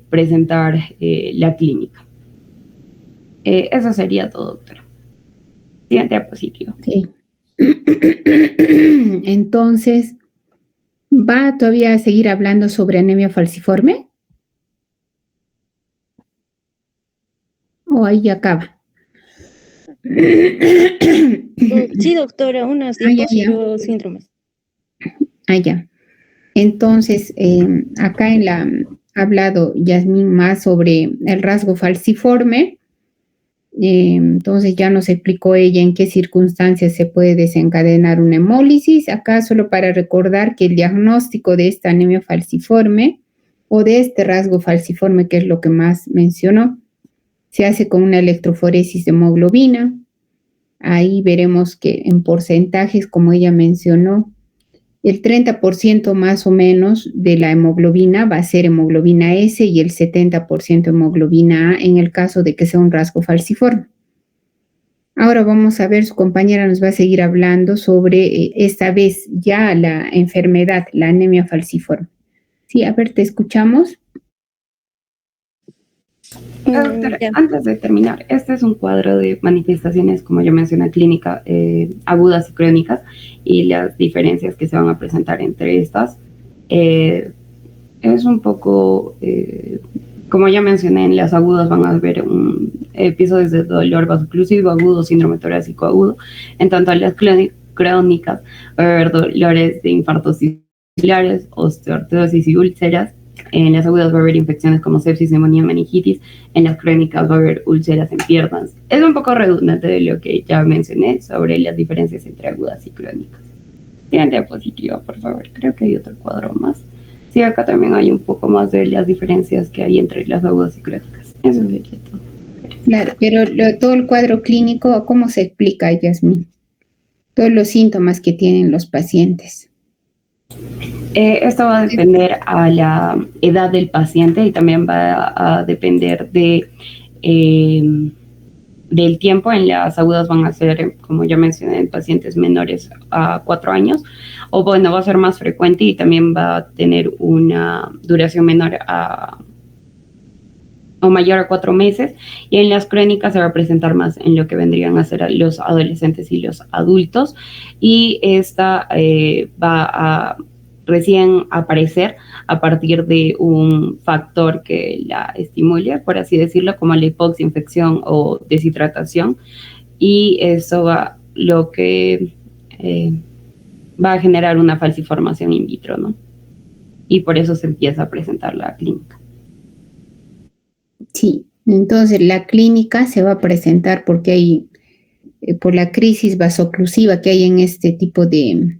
Speaker 7: presentar la clínica. Eso sería todo, doctora. Siguiente diapositiva.
Speaker 2: Sí. Entonces, ¿va todavía a seguir hablando sobre anemia falciforme? ¿O ahí acaba?
Speaker 8: Sí, doctora, unas tipos y luego síndromes.
Speaker 2: Ya. Entonces, acá ha hablado Yasmín más sobre el rasgo falciforme. Entonces ya nos explicó ella en qué circunstancias se puede desencadenar una hemólisis. Acá solo para recordar que el diagnóstico de esta anemia falciforme o de este rasgo falciforme, que es lo que más mencionó, se hace con una electroforesis de hemoglobina. Ahí veremos que en porcentajes, como ella mencionó, el 30% más o menos de la hemoglobina va a ser hemoglobina S y el 70% hemoglobina A en el caso de que sea un rasgo falciforme. Ahora vamos a ver, su compañera nos va a seguir hablando sobre esta vez ya la enfermedad, la anemia falciforme. Sí, a ver, te escuchamos.
Speaker 7: Doctora, antes de terminar, este es un cuadro de manifestaciones, como yo mencioné, clínicas agudas y crónicas, y las diferencias que se van a presentar entre estas. Es un poco, como ya mencioné, en las agudas van a haber episodios de dolor vasooclusivo agudo, síndrome torácico agudo. En tanto a las crónicas va a haber dolores de infartos ciliares, osteoartrosis y úlceras. En las agudas va a haber infecciones como sepsis, neumonía, meningitis. En las crónicas va a haber úlceras en piernas. Es un poco redundante de lo que ya mencioné sobre las diferencias entre agudas y crónicas. Siguiente diapositiva, por favor. Creo que hay otro cuadro más. Sí, acá también hay un poco más de las diferencias que hay entre las agudas y crónicas. Eso sería todo.
Speaker 2: Claro, pero todo el cuadro clínico, ¿cómo se explica, Yasmín? Todos los síntomas que tienen los pacientes.
Speaker 7: Esto va a depender a la edad del paciente y también va a depender del tiempo. En las agudas van a ser, como ya mencioné, en pacientes menores a 4 años, o bueno, va a ser más frecuente y también va a tener una duración menor o mayor a 4 meses, y en las crónicas se va a presentar más en lo que vendrían a ser los adolescentes y los adultos, y esta va a recién aparecer a partir de un factor que la estimule, por así decirlo, como la hipoxia, infección o deshidratación, y eso va lo que va a generar una falsiformación in vitro, ¿no? Y por eso se empieza a presentar la clínica.
Speaker 2: Sí, entonces la clínica se va a presentar porque hay, por la crisis vasoclusiva que hay en este tipo de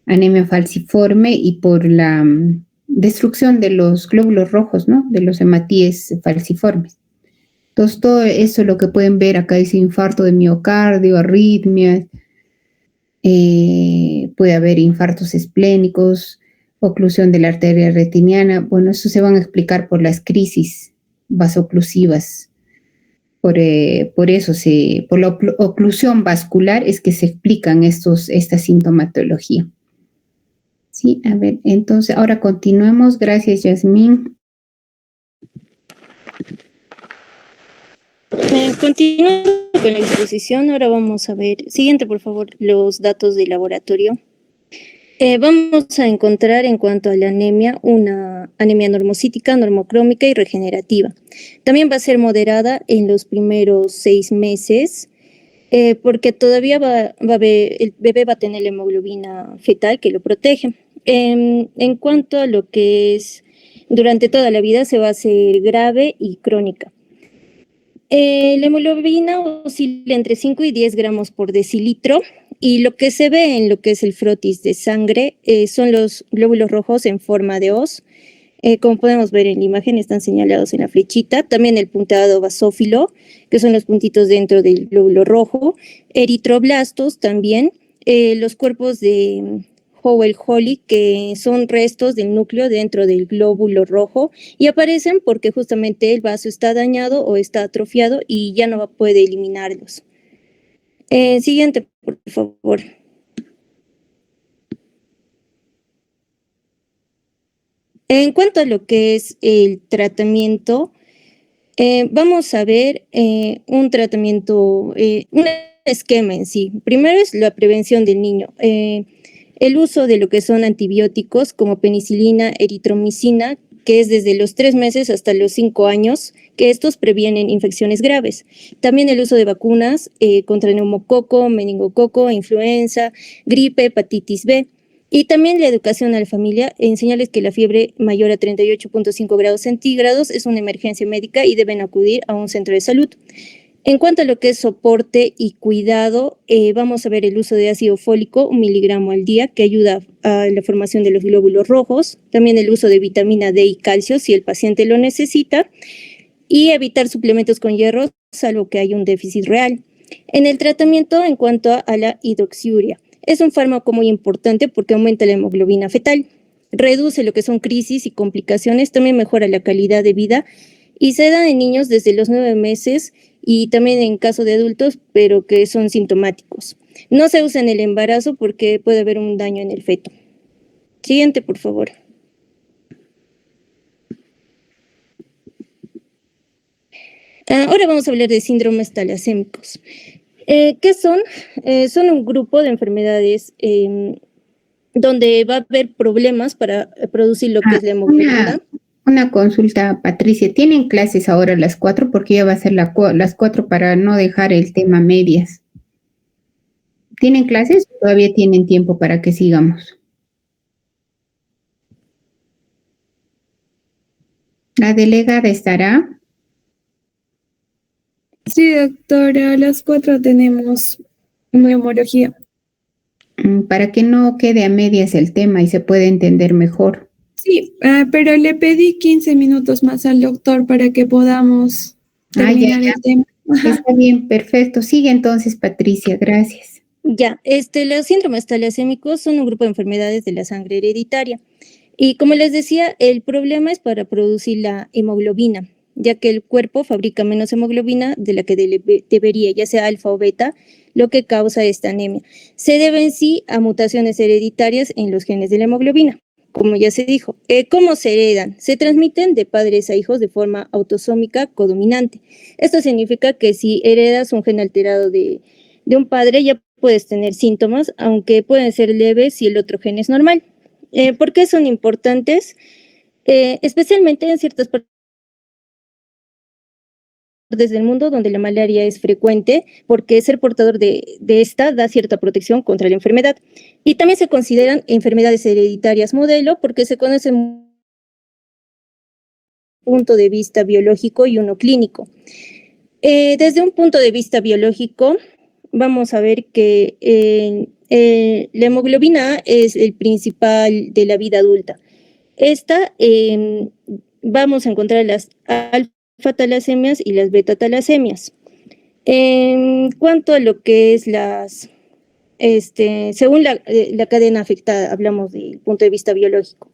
Speaker 2: anemia falciforme y por la destrucción de los glóbulos rojos, ¿no? De los hematíes falciformes. Entonces, todo eso lo que pueden ver acá dice infarto de miocardio, arritmias, puede haber infartos esplénicos, oclusión de la arteria retiniana. Bueno, eso se van a explicar por las crisis vasoclusivas. Por eso, por la oclusión vascular es que se explican esta sintomatología. Sí, a ver, entonces ahora continuemos. Gracias, Yasmín.
Speaker 8: Continuando con la exposición, ahora vamos a ver, siguiente por favor, los datos de laboratorio. Vamos a encontrar en cuanto a la anemia, una anemia normocítica, normocrómica y regenerativa. También va a ser moderada en los primeros 6 meses, porque todavía el bebé va a tener la hemoglobina fetal que lo protege. En cuanto a lo que es durante toda la vida, se va a hacer grave y crónica. La hemoglobina oscila entre 5 y 10 gramos por decilitro, y lo que se ve en lo que es el frotis de sangre son los glóbulos rojos en forma de hoz. Como podemos ver en la imagen, están señalados en la flechita. También el punteado basófilo, que son los puntitos dentro del glóbulo rojo. Eritroblastos también. Los cuerpos de Howell-Holly, que son restos del núcleo dentro del glóbulo rojo, y aparecen porque justamente el vaso está dañado o está atrofiado y ya no puede eliminarlos. Siguiente, por favor. En cuanto a lo que es el tratamiento, vamos a ver un tratamiento, un esquema en sí. Primero es la prevención del niño. El uso de lo que son antibióticos como penicilina, eritromicina, que es desde los 3 meses hasta los 5 años, que estos previenen infecciones graves. También el uso de vacunas contra neumococo, meningococo, influenza, gripe, hepatitis B. Y también la educación a la familia, enseñarles que la fiebre mayor a 38.5 grados centígrados es una emergencia médica y deben acudir a un centro de salud. En cuanto a lo que es soporte y cuidado, vamos a ver el uso de ácido fólico, 1 miligramo al día, que ayuda a la formación de los glóbulos rojos. También el uso de vitamina D y calcio, si el paciente lo necesita. Y evitar suplementos con hierro, salvo que haya un déficit real. En el tratamiento, en cuanto a la hidroxiuria, es un fármaco muy importante porque aumenta la hemoglobina fetal, reduce lo que son crisis y complicaciones, también mejora la calidad de vida y se da en niños desde los 9 meses y también en caso de adultos, pero que son sintomáticos. No se usa en el embarazo porque puede haber un daño en el feto. Siguiente, por favor. Ahora vamos a hablar de síndromes talasémicos. ¿Qué son? Son un grupo de enfermedades donde va a haber problemas para producir lo que es la hemoglobina.
Speaker 2: Una consulta, Patricia. ¿Tienen clases ahora a las 4? Porque ya va a ser las 4 para no dejar el tema medias. ¿Tienen clases o todavía tienen tiempo para que sigamos? ¿La delegada estará?
Speaker 6: Sí, doctora, a las 4 tenemos neumología.
Speaker 2: Para que no quede a medias el tema y se pueda entender mejor.
Speaker 6: Sí, pero le pedí 15 minutos más al doctor para que podamos terminar el tema.
Speaker 2: Está bien, perfecto. Sigue entonces, Patricia, gracias.
Speaker 8: Ya, los síndromes talasémicos son un grupo de enfermedades de la sangre hereditaria. Y como les decía, el problema es para producir la hemoglobina, ya que el cuerpo fabrica menos hemoglobina de la que debería, ya sea alfa o beta, lo que causa esta anemia. Se debe en sí a mutaciones hereditarias en los genes de la hemoglobina, como ya se dijo. ¿Cómo se heredan? Se transmiten de padres a hijos de forma autosómica codominante. Esto significa que si heredas un gen alterado de un padre, ya puedes tener síntomas, aunque pueden ser leves si el otro gen es normal. ¿Por qué son importantes? Especialmente en ciertas partes del mundo donde la malaria es frecuente, porque ser portador de esta da cierta protección contra la enfermedad. Y también se consideran enfermedades hereditarias modelo porque se conocen un punto de vista biológico y uno clínico. Desde un punto de vista biológico, vamos a ver que la hemoglobina A es el principal de la vida adulta. Esta vamos a encontrar las alfa-talasemias y las beta-talasemias. En cuanto a lo que es según la cadena afectada, hablamos del punto de vista biológico.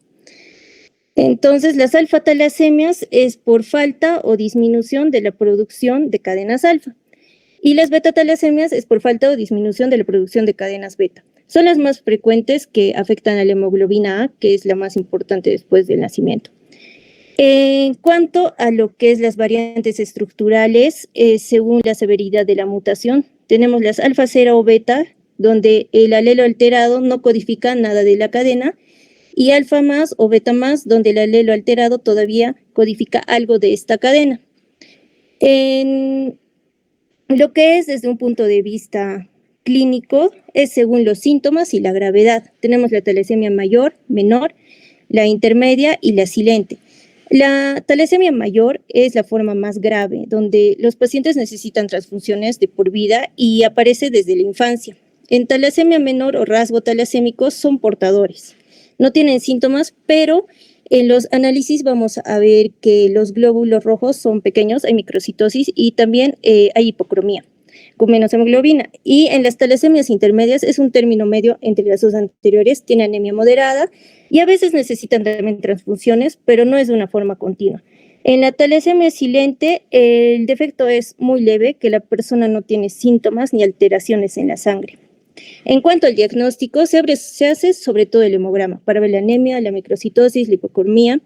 Speaker 8: Entonces, las alfa-talasemias es por falta o disminución de la producción de cadenas alfa. Y las beta-talasemias es por falta o disminución de la producción de cadenas beta. Son las más frecuentes que afectan a la hemoglobina A, que es la más importante después del nacimiento. En cuanto a lo que es las variantes estructurales, según la severidad de la mutación, tenemos las alfa 0 o beta, donde el alelo alterado no codifica nada de la cadena, y alfa más o beta más, donde el alelo alterado todavía codifica algo de esta cadena. En lo que es desde un punto de vista clínico es según los síntomas y la gravedad. Tenemos la talasemia mayor, menor, la intermedia y la silente. La talasemia mayor es la forma más grave, donde los pacientes necesitan transfusiones de por vida y aparece desde la infancia. En talasemia menor o rasgo talasémico son portadores. No tienen síntomas, pero en los análisis vamos a ver que los glóbulos rojos son pequeños, hay microcitosis y también hay hipocromía, con menos hemoglobina. Y en las talasemias intermedias es un término medio entre las dos anteriores, tiene anemia moderada y a veces necesitan también transfusiones, pero no es de una forma continua. En la talasemia silente, el defecto es muy leve, que la persona no tiene síntomas ni alteraciones en la sangre. En cuanto al diagnóstico, se hace sobre todo el hemograma para ver la anemia, la microcitosis, la hipocromía,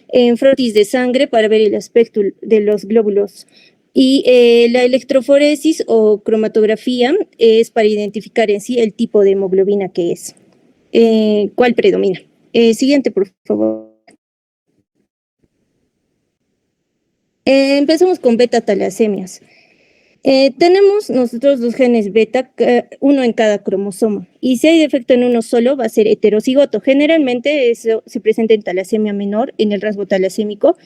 Speaker 8: en frotis de sangre para ver el aspecto de los glóbulos. Y la electroforesis o cromatografía es para identificar en sí el tipo de hemoglobina que es. ¿Cuál predomina? Siguiente, por favor. Empezamos con beta-talasemias. Tenemos nosotros dos genes beta, uno en cada cromosoma, y si hay defecto en uno solo va a ser heterocigoto. Generalmente eso se presenta en talasemia menor, en el rasgo talasémico,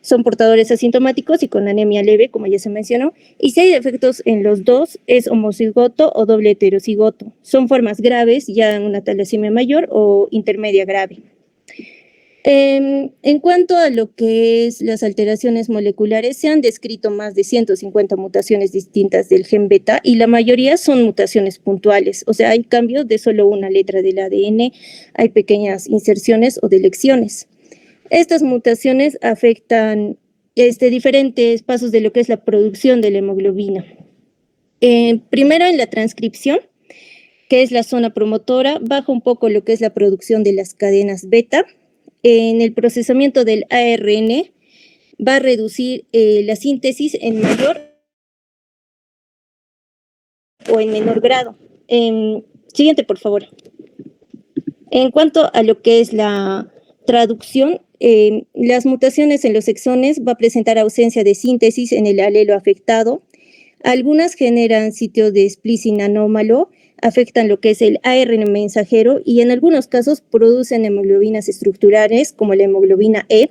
Speaker 8: son portadores asintomáticos y con anemia leve, como ya se mencionó, y si hay defectos en los dos es homocigoto o doble heterocigoto. Son formas graves, ya en una talasemia mayor o intermedia grave. En cuanto a lo que es las alteraciones moleculares, se han descrito más de 150 mutaciones distintas del gen beta y la mayoría son mutaciones puntuales, o sea, hay cambios de solo una letra del ADN, hay pequeñas inserciones o deleciones. Estas mutaciones afectan diferentes pasos de lo que es la producción de la hemoglobina. Primero en la transcripción, que es la zona promotora, baja un poco lo que es la producción de las cadenas beta. En el procesamiento del ARN va a reducir la síntesis en mayor o en menor grado. Siguiente, por favor. En cuanto a lo que es la traducción, las mutaciones en los exones va a presentar ausencia de síntesis en el alelo afectado. Algunas generan sitio de splicing anómalo, afectan lo que es el ARN mensajero y en algunos casos producen hemoglobinas estructurales como la hemoglobina E.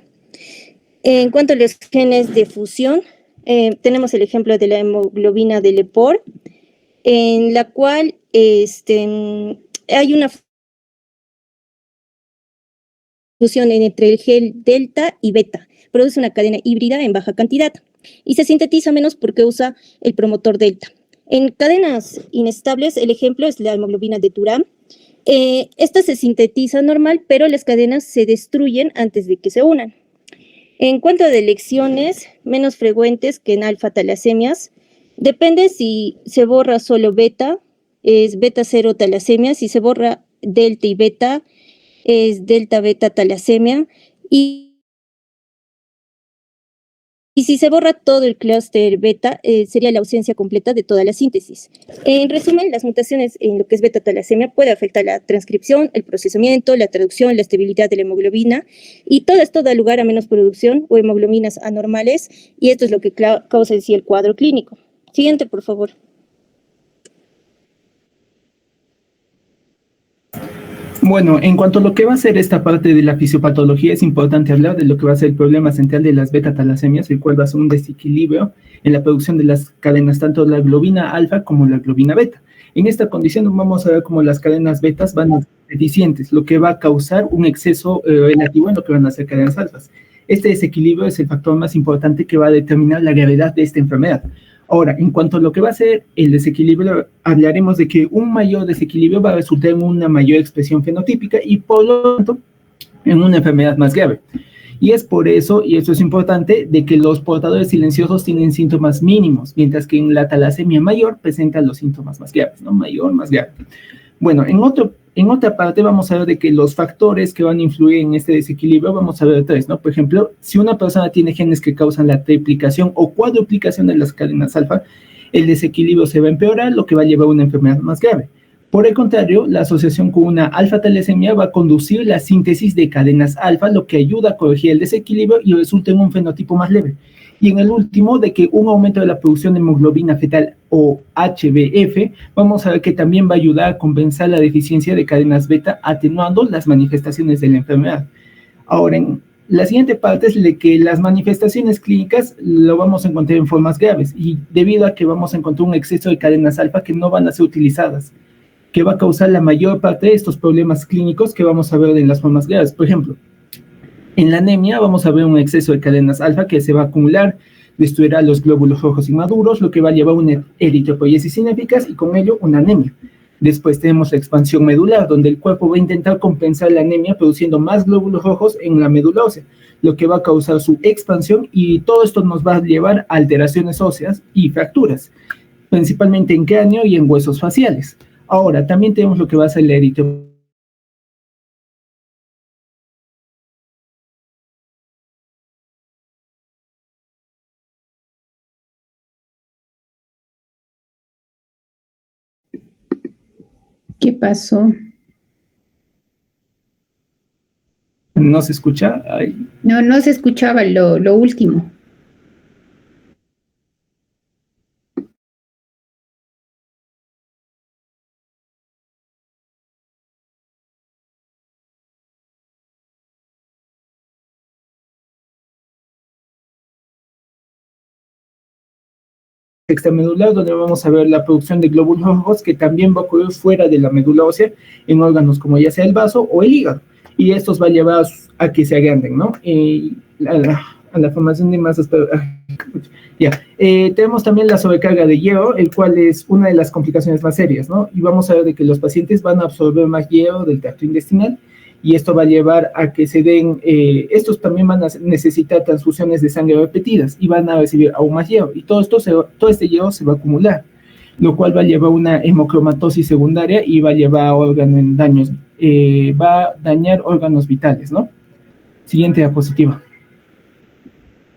Speaker 8: En cuanto a los genes de fusión, tenemos el ejemplo de la hemoglobina de Lepore, en la cual hay una fusión entre el gen delta y beta, produce una cadena híbrida en baja cantidad y se sintetiza menos porque usa el promotor delta. En cadenas inestables, el ejemplo es la hemoglobina de Turán. Esta se sintetiza normal, pero las cadenas se destruyen antes de que se unan. En cuanto a lecciones menos frecuentes que en alfa-talasemias, depende si se borra solo beta, es beta-0 talasemia, si se borra delta y beta, es delta-beta talasemia, y si se borra todo el clúster beta, sería la ausencia completa de toda la síntesis. En resumen, las mutaciones en lo que es beta-talasemia puede afectar la transcripción, el procesamiento, la traducción, la estabilidad de la hemoglobina, y todo esto da lugar a menos producción o hemoglobinas anormales, y esto es lo que causa en sí el cuadro clínico. Siguiente, por favor.
Speaker 9: Bueno, en cuanto a lo que va a ser esta parte de la fisiopatología, es importante hablar de lo que va a ser el problema central de las beta-talasemias, el cual va a ser un desequilibrio en la producción de las cadenas, tanto la globina alfa como la globina beta. En esta condición vamos a ver cómo las cadenas betas van a ser deficientes, lo que va a causar un exceso relativo en lo que van a ser cadenas alfas. Este desequilibrio es el factor más importante que va a determinar la gravedad de esta enfermedad. Ahora, en cuanto a lo que va a ser el desequilibrio, hablaremos de que un mayor desequilibrio va a resultar en una mayor expresión fenotípica y por lo tanto en una enfermedad más grave. Y es por eso, y esto es importante, de que los portadores silenciosos tienen síntomas mínimos, mientras que en la talasemia mayor presentan los síntomas más graves, ¿no? Mayor, más grave. Bueno, en otra parte vamos a ver de que los factores que van a influir en este desequilibrio, vamos a ver tres, ¿no? Por ejemplo, si una persona tiene genes que causan la triplicación o cuadruplicación de las cadenas alfa, el desequilibrio se va a empeorar, lo que va a llevar a una enfermedad más grave. Por el contrario, la asociación con una alfa-talasemia va a conducir la síntesis de cadenas alfa, lo que ayuda a corregir el desequilibrio y resulta en un fenotipo más leve. Y en el último, de que un aumento de la producción de hemoglobina fetal o HbF, vamos a ver que también va a ayudar a compensar la deficiencia de cadenas beta, atenuando las manifestaciones de la enfermedad. Ahora, en la siguiente parte es de que las manifestaciones clínicas lo vamos a encontrar en formas graves, y debido a que vamos a encontrar un exceso de cadenas alfa que no van a ser utilizadas, que va a causar la mayor parte de estos problemas clínicos que vamos a ver en las formas graves. Por ejemplo, en la anemia vamos a ver un exceso de cadenas alfa que se va a acumular, destruirá los glóbulos rojos inmaduros, lo que va a llevar a una eritropoiesis ineficaz y con ello una anemia. Después tenemos la expansión medular, donde el cuerpo va a intentar compensar la anemia produciendo más glóbulos rojos en la médula ósea, lo que va a causar su expansión, y todo esto nos va a llevar a alteraciones óseas y fracturas, principalmente en cráneo y en huesos faciales. Ahora, también tenemos lo que va a ser la eritropoiesis.
Speaker 2: ¿Qué pasó?
Speaker 9: ¿No se escucha? Ay.
Speaker 2: No, no se escuchaba lo último.
Speaker 9: Extramedular, donde vamos a ver la producción de glóbulos rojos, que también va a ocurrir fuera de la médula ósea, en órganos como ya sea el vaso o el hígado, y estos va a llevar a que se agranden, ¿no? A la formación de masas. Tenemos también la sobrecarga de hierro, el cual es una de las complicaciones más serias, ¿no? Y vamos a ver de que los pacientes van a absorber más hierro del tracto intestinal, y esto va a llevar a que se den, estos también van a necesitar transfusiones de sangre repetidas y van a recibir aún más hierro, y todo este hierro se va a acumular, lo cual va a llevar a una hemocromatosis secundaria y va a llevar a daños, va a dañar órganos vitales, ¿no? Siguiente diapositiva.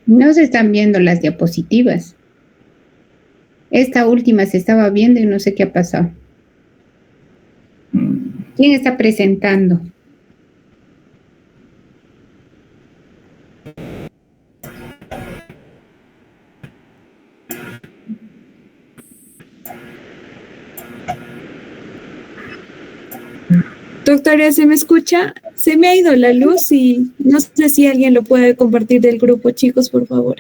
Speaker 2: No se están viendo las diapositivas. Esta última se estaba viendo y no sé qué ha pasado. ¿Quién está presentando?
Speaker 6: Doctora, ¿se me escucha? Se me ha ido la luz y no sé si alguien lo puede compartir del grupo, chicos, por favor.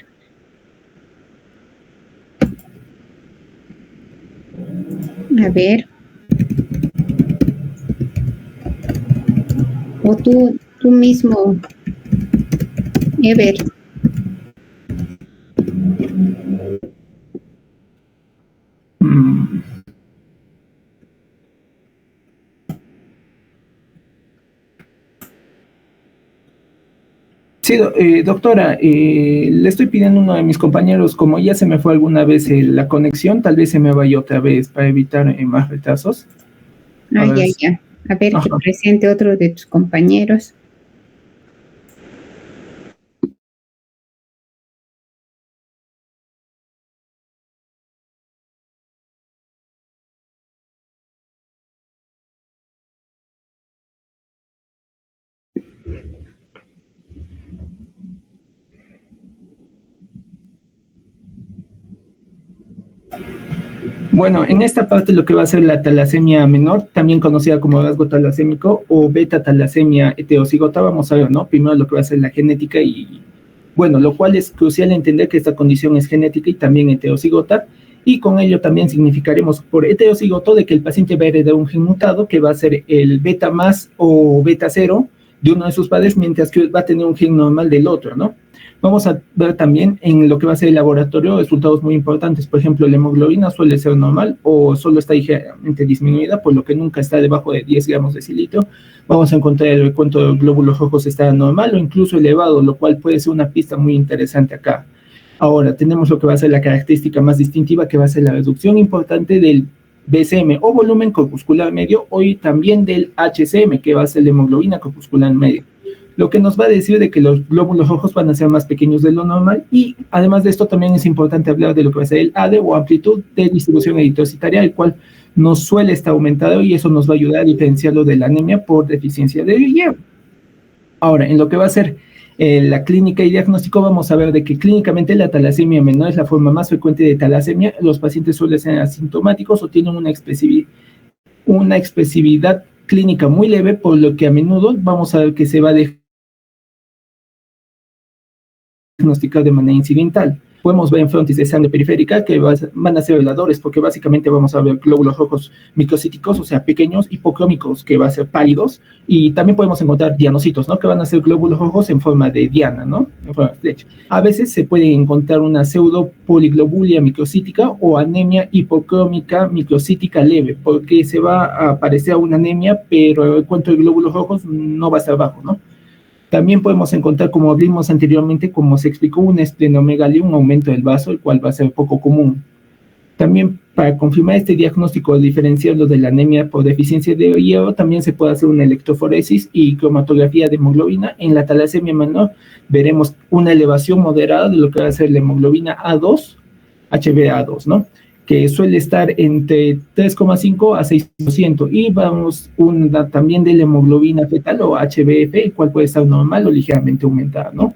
Speaker 2: A ver. O tú mismo, Ever.
Speaker 9: Sí, doctora, le estoy pidiendo a uno de mis compañeros, como ya se me fue alguna vez la conexión, tal vez se me vaya otra vez para evitar más retrasos.
Speaker 2: Ya. A ver, que presente otro de tus compañeros.
Speaker 9: Bueno, en esta parte lo que va a ser la talasemia menor, también conocida como rasgo talasémico o beta talasemia heterocigota, vamos a ver, ¿no? Primero lo que va a ser la genética y, bueno, lo cual es crucial entender que esta condición es genética y también heterocigota, y con ello también significaremos por heterocigoto de que el paciente va a heredar un gen mutado que va a ser el beta más o beta cero de uno de sus padres, mientras que va a tener un gen normal del otro, ¿no? Vamos a ver también en lo que va a ser el laboratorio resultados muy importantes. Por ejemplo, la hemoglobina suele ser normal o solo está ligeramente disminuida, por lo que nunca está debajo de 10 gramos de cilitro. Vamos a encontrar el recuento de glóbulos rojos está normal o incluso elevado, lo cual puede ser una pista muy interesante acá. Ahora, tenemos lo que va a ser la característica más distintiva, que va a ser la reducción importante del BCM o volumen corpuscular medio, y también del HCM, que va a ser la hemoglobina corpuscular medio, lo que nos va a decir de que los glóbulos rojos van a ser más pequeños de lo normal, y además de esto también es importante hablar de lo que va a ser el ADE o amplitud de distribución eritrocitaria, el cual no suele estar aumentado y eso nos va a ayudar a diferenciarlo de la anemia por deficiencia de hierro. Ahora, en lo que va a ser la clínica y diagnóstico, vamos a ver de que clínicamente la talasemia menor es la forma más frecuente de talasemia. Los pacientes suelen ser asintomáticos o tienen una expresividad clínica muy leve, por lo que a menudo vamos a ver que se va a diagnosticar de manera incidental. Podemos ver en frontis de sangre periférica que van a ser veladores, porque básicamente vamos a ver glóbulos rojos microcíticos, o sea, pequeños, hipocrómicos, que va a ser pálidos, y también podemos encontrar dianocitos, ¿no? Que van a ser glóbulos rojos en forma de diana, ¿no? En forma de flecha. A veces se puede encontrar una pseudo poliglobulia microcítica o anemia hipocrómica microcítica leve, porque se va a parecer a una anemia, pero el cuento de glóbulos rojos no va a estar bajo, ¿no? También podemos encontrar, como vimos anteriormente, como se explicó, un esplenomegalia, un aumento del vaso, el cual va a ser poco común. También, para confirmar este diagnóstico, diferenciarlo de la anemia por deficiencia de hierro, también se puede hacer una electroforesis y cromatografía de hemoglobina. En la talasemia menor veremos una elevación moderada de lo que va a ser la hemoglobina A2, HbA2, ¿no? Que suele estar entre 3,5 a 6%, y vamos también de la hemoglobina fetal o HbF, el cual puede estar normal o ligeramente aumentada, ¿no?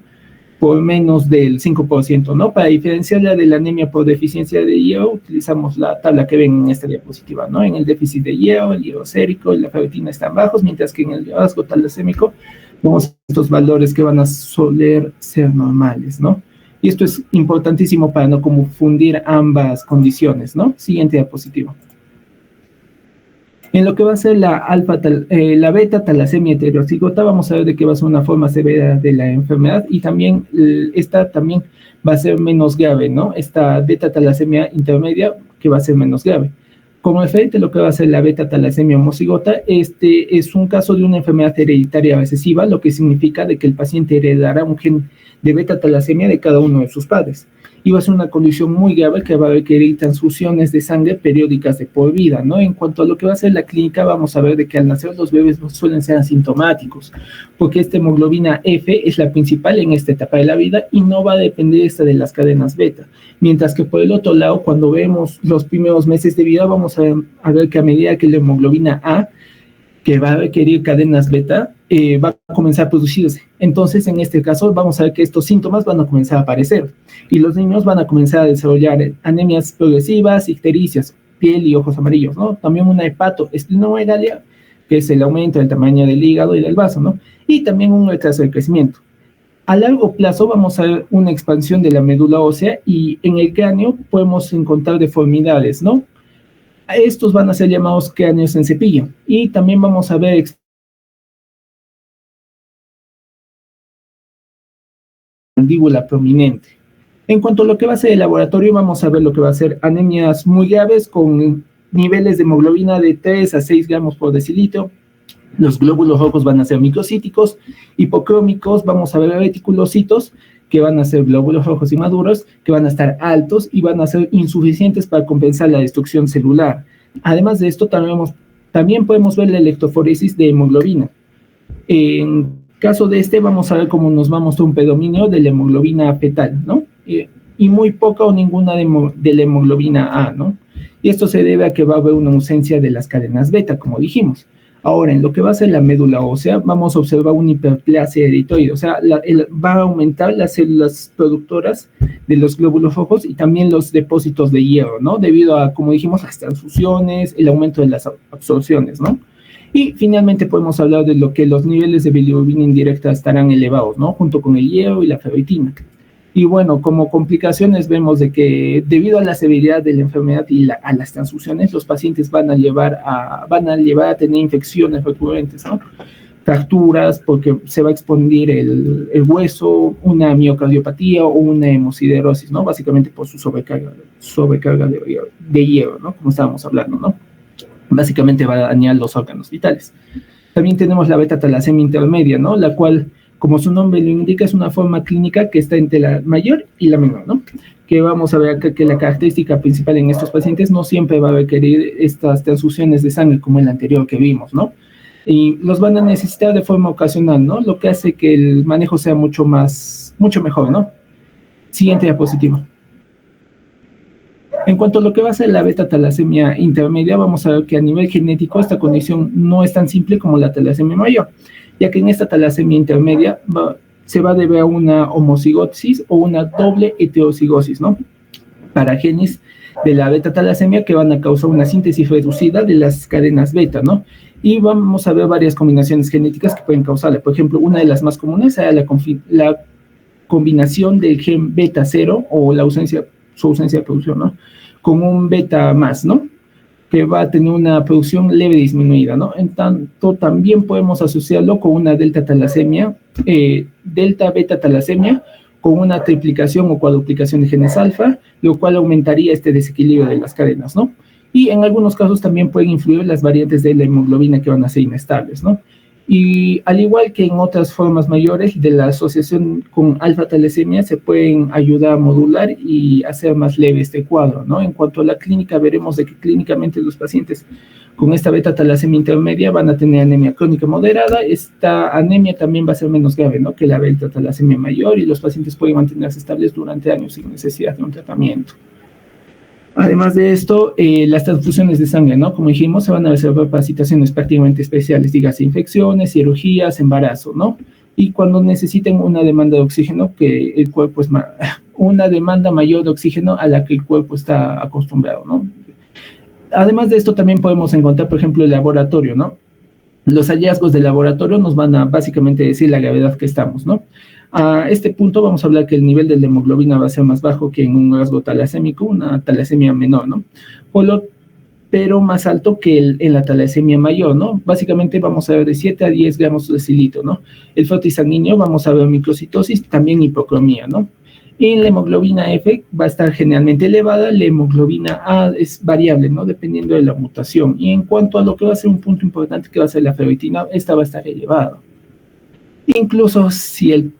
Speaker 9: Por menos del 5%, ¿no? Para diferenciarla de la anemia por deficiencia de hierro, utilizamos la tabla que ven en esta diapositiva, ¿no? En el déficit de hierro, el hierro sérico y la ferritina están bajos, mientras que en el rasgo talasémico vemos estos valores que van a soler ser normales, ¿no? Y esto es importantísimo para no confundir ambas condiciones, ¿no? Siguiente diapositiva. En lo que va a ser la beta talasemia heterocigota, vamos a ver de que va a ser una forma severa de la enfermedad, y también esta también va a ser menos grave, ¿no? Esta beta talasemia intermedia, que va a ser menos grave. Como referente a lo que va a ser la beta talasemia homocigota, este es un caso de una enfermedad hereditaria recesiva, lo que significa de que el paciente heredará un gen de beta talasemia de cada uno de sus padres. Y va a ser una condición muy grave que va a requerir transfusiones de sangre periódicas de por vida, ¿no? En cuanto a lo que va a ser la clínica, vamos a ver de que al nacer los bebés suelen ser asintomáticos, porque esta hemoglobina F es la principal en esta etapa de la vida y no va a depender esta de las cadenas beta. Mientras que por el otro lado, cuando vemos los primeros meses de vida, vamos a ver que a medida que la hemoglobina A, que va a requerir cadenas beta, va a comenzar a producirse. Entonces, en este caso, vamos a ver que estos síntomas van a comenzar a aparecer y los niños van a comenzar a desarrollar anemias progresivas, ictericias, piel y ojos amarillos, ¿no? También una hepatoesplenomegalia, que es el aumento del tamaño del hígado y del vaso, ¿no? Y también un retraso del crecimiento. A largo plazo vamos a ver una expansión de la médula ósea y en el cráneo podemos encontrar deformidades, ¿no? Estos van a ser llamados cráneos en cepillo, y también vamos a ver mandíbula prominente. En cuanto a lo que va a ser el laboratorio, vamos a ver lo que va a ser anemias muy graves con niveles de hemoglobina de 3 a 6 gramos por decilitro, Los glóbulos rojos van a ser microcíticos, hipocrómicos, vamos a ver reticulocitos, que van a ser glóbulos rojos inmaduros, que van a estar altos y van a ser insuficientes para compensar la destrucción celular. Además de esto, también podemos ver la electroforesis de hemoglobina. En caso de vamos a ver cómo nos va a mostrar un predominio de la hemoglobina fetal, ¿no? Y muy poca o ninguna de la hemoglobina A, ¿no? Y esto se debe a que va a haber una ausencia de las cadenas beta, como dijimos. Ahora, en lo que va a ser la médula ósea, vamos a observar una hiperplasia eritroide, o sea, va a aumentar las células productoras de los glóbulos rojos y también los depósitos de hierro, ¿no? Debido a, como dijimos, las transfusiones, el aumento de las absorciones, ¿no? Y finalmente podemos hablar de lo que los niveles de bilirrubina indirecta estarán elevados, ¿no? Junto con el hierro y la ferritina. Y bueno, como complicaciones vemos de que debido a la severidad de la enfermedad y a las transfusiones, los pacientes van a llevar a tener infecciones recurrentes, ¿no? Fracturas, porque se va a expandir el hueso, una miocardiopatía o una hemosiderosis, ¿no? Básicamente por su sobrecarga de hierro, ¿no? Como estábamos hablando, ¿no? Básicamente va a dañar los órganos vitales. También tenemos la beta-talasemia intermedia, ¿no? La cual, como su nombre lo indica, es una forma clínica que está entre la mayor y la menor, ¿no? Que vamos a ver acá que la característica principal en estos pacientes no siempre va a requerir estas transfusiones de sangre como el anterior que vimos, ¿no? Y los van a necesitar de forma ocasional, ¿no? Lo que hace que el manejo sea mucho mejor, ¿no? Siguiente diapositiva. En cuanto a lo que va a ser la beta-talasemia intermedia, vamos a ver que a nivel genético esta condición no es tan simple como la talasemia mayor, ya que en esta talasemia intermedia se va a deber a una homocigosis o una doble heterocigosis, ¿no? Para genes de la beta-talasemia que van a causar una síntesis reducida de las cadenas beta, ¿no? Y vamos a ver varias combinaciones genéticas que pueden causarla. Por ejemplo, una de las más comunes será la combinación del gen beta 0 o su ausencia de producción, ¿no? Con un beta más, ¿no? Que va a tener una producción leve disminuida, ¿no? En tanto, también podemos asociarlo con una delta-talasemia, delta-beta-talasemia, con una triplicación o cuadruplicación de genes alfa, lo cual aumentaría este desequilibrio de las cadenas, ¿no? Y en algunos casos también pueden influir las variantes de la hemoglobina que van a ser inestables, ¿no? Y al igual que en otras formas mayores de la asociación con alfa-talasemia, se pueden ayudar a modular y hacer más leve este cuadro, ¿no? En cuanto a la clínica, veremos de que clínicamente los pacientes con esta beta-talasemia intermedia van a tener anemia crónica moderada. Esta anemia también va a ser menos grave, ¿no? Que la beta-talasemia mayor, y los pacientes pueden mantenerse estables durante años sin necesidad de un tratamiento. Además de esto, las transfusiones de sangre, ¿no? Como dijimos, se van a reservar para situaciones prácticamente especiales, dígase infecciones, cirugías, embarazo, ¿no? Y cuando necesiten una demanda de oxígeno, que el cuerpo es una demanda mayor de oxígeno a la que el cuerpo está acostumbrado, ¿no? Además de esto, también podemos encontrar, por ejemplo, el laboratorio, ¿no? Los hallazgos del laboratorio nos van a básicamente decir la gravedad que estamos, ¿no? A este punto vamos a hablar que el nivel de la hemoglobina va a ser más bajo que en un rasgo talasémico, una talasemia menor, ¿no? Pero más alto que en la talasemia mayor, ¿no? Básicamente vamos a ver de 7 a 10 gramos de decilitro, ¿no? El frotis sanguíneo vamos a ver microcitosis, también hipocromía, ¿no? En la hemoglobina F va a estar generalmente elevada, la hemoglobina A es variable, ¿no? Dependiendo de la mutación. Y en cuanto a lo que va a ser un punto importante que va a ser la ferritina, esta va a estar elevada. Incluso si el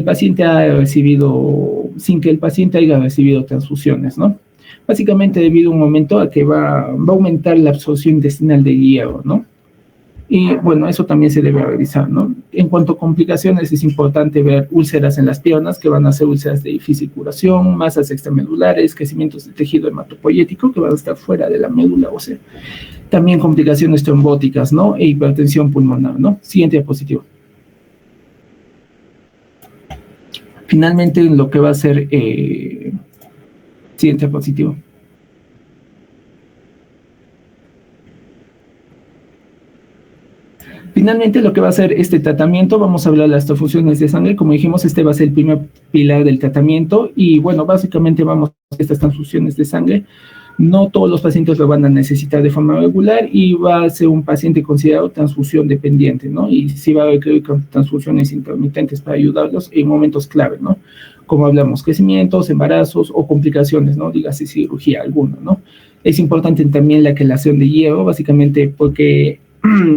Speaker 9: paciente ha recibido, sin que el paciente haya recibido transfusiones, ¿no? Básicamente debido a un aumento a que va a aumentar la absorción intestinal de hierro, ¿no? Y bueno, eso también se debe revisar, ¿no? En cuanto a complicaciones, es importante ver úlceras en las piernas, que van a ser úlceras de difícil curación, masas extramedulares, crecimientos del tejido hematopoyético, que van a estar fuera de la médula ósea. También complicaciones trombóticas, ¿no? E hipertensión pulmonar, ¿no? Siguiente diapositiva. Finalmente, lo que va a ser siguiente diapositiva. Finalmente, lo que va a ser este tratamiento, vamos a hablar de las transfusiones de sangre. Como dijimos, este va a ser el primer pilar del tratamiento. Y bueno, básicamente vamos a estas transfusiones de sangre. No todos los pacientes lo van a necesitar de forma regular y va a ser un paciente considerado transfusión dependiente, ¿no? Y sí va a requerir transfusiones intermitentes para ayudarlos en momentos clave, ¿no? Como hablamos, crecimientos, embarazos o complicaciones, ¿no? Dígase cirugía alguna, ¿no? Es importante también la quelación de hierro, básicamente porque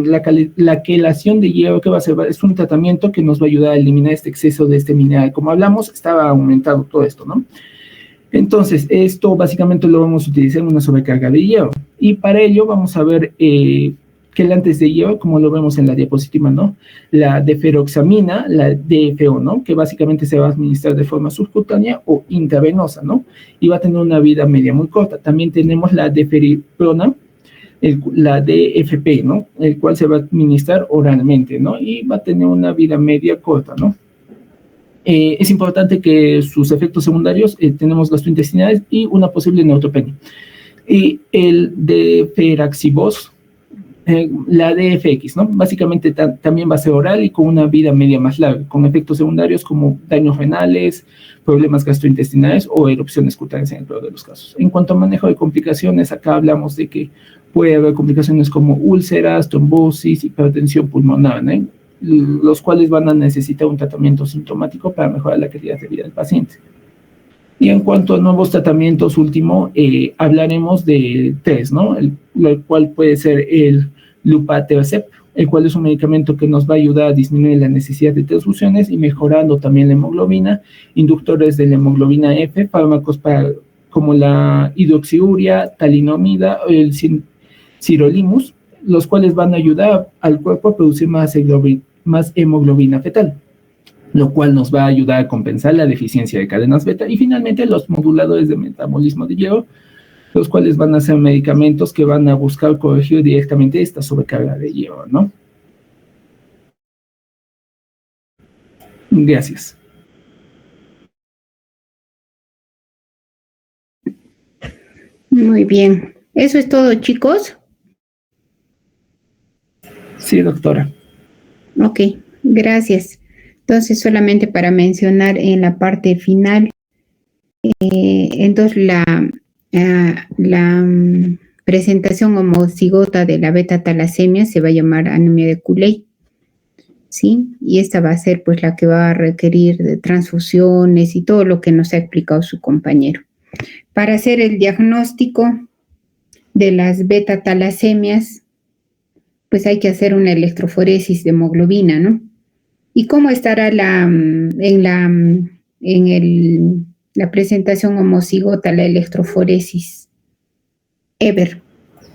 Speaker 9: la quelación de hierro que va a hacer es un tratamiento que nos va a ayudar a eliminar este exceso de este mineral. Como hablamos, estaba aumentado todo esto, ¿no? Entonces, esto básicamente lo vamos a utilizar en una sobrecarga de hierro. Y para ello vamos a ver quelantes de hierro, como lo vemos en la diapositiva, ¿no? La deferoxamina, la DFO, ¿no? Que básicamente se va a administrar de forma subcutánea o intravenosa, ¿no? Y va a tener una vida media muy corta. También tenemos la deferiprona, la DFP, ¿no? El cual se va a administrar oralmente, ¿no? Y va a tener una vida media corta, ¿no? Es importante que sus efectos secundarios tenemos gastrointestinales y una posible neutropenia. Y el deferaxibos, la DFX, ¿no? Básicamente también va a ser oral y con una vida media más larga, con efectos secundarios como daños renales, problemas gastrointestinales o erupciones cutáneas en el peor de los casos. En cuanto a manejo de complicaciones, acá hablamos de que puede haber complicaciones como úlceras, trombosis, hipertensión pulmonar, ¿no? Los cuales van a necesitar un tratamiento sintomático para mejorar la calidad de vida del paciente. Y en cuanto a nuevos tratamientos, último, hablaremos de tres, ¿no? Lo cual puede ser el lupatercept, el cual es un medicamento que nos va a ayudar a disminuir la necesidad de transfusiones y mejorando también la hemoglobina, inductores de la hemoglobina F, fármacos como la hidroxiuria, talinomida, el sirolimus, los cuales van a ayudar al cuerpo a producir más hemoglobina fetal, lo cual nos va a ayudar a compensar la deficiencia de cadenas beta. Y finalmente los moduladores de metabolismo de hierro, los cuales van a ser medicamentos que van a buscar corregir directamente esta sobrecarga de hierro, ¿no? Gracias.
Speaker 2: Muy bien. ¿Eso es todo, chicos?
Speaker 9: Sí, doctora.
Speaker 2: Ok, gracias. Entonces, solamente para mencionar en la parte final, entonces la presentación homocigota de la beta-talasemia se va a llamar anemia de Cooley, ¿sí? Y esta va a ser pues la que va a requerir de transfusiones y todo lo que nos ha explicado su compañero. Para hacer el diagnóstico de las beta-talasemias, pues hay que hacer una electroforesis de hemoglobina, ¿no? ¿Y cómo estará la presentación homocigota, la electroforesis? Ever.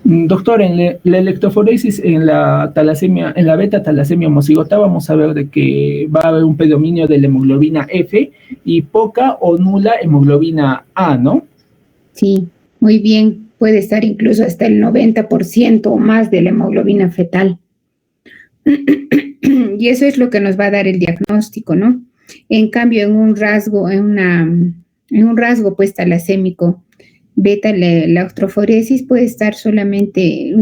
Speaker 9: Doctor, en la electroforesis, en la beta-talasemia homocigota, vamos a ver de que va a haber un predominio de la hemoglobina F y poca o nula hemoglobina A, ¿no?
Speaker 2: Sí, muy bien. Puede estar incluso hasta el 90% o más de la hemoglobina fetal. Y eso es lo que nos va a dar el diagnóstico, ¿no? En cambio, en un rasgo pues talasémico beta, la electroforesis puede estar solamente,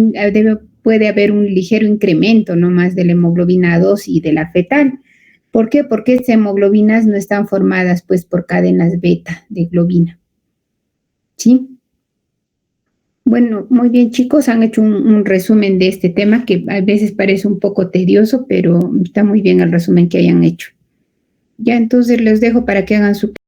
Speaker 2: puede haber un ligero incremento nomás de la hemoglobina 2 y de la fetal. ¿Por qué? Porque estas hemoglobinas no están formadas pues por cadenas beta de globina. ¿Sí? Bueno, muy bien, chicos, han hecho un resumen de este tema que a veces parece un poco tedioso, pero está muy bien el resumen que hayan hecho. Ya, entonces les dejo para que hagan su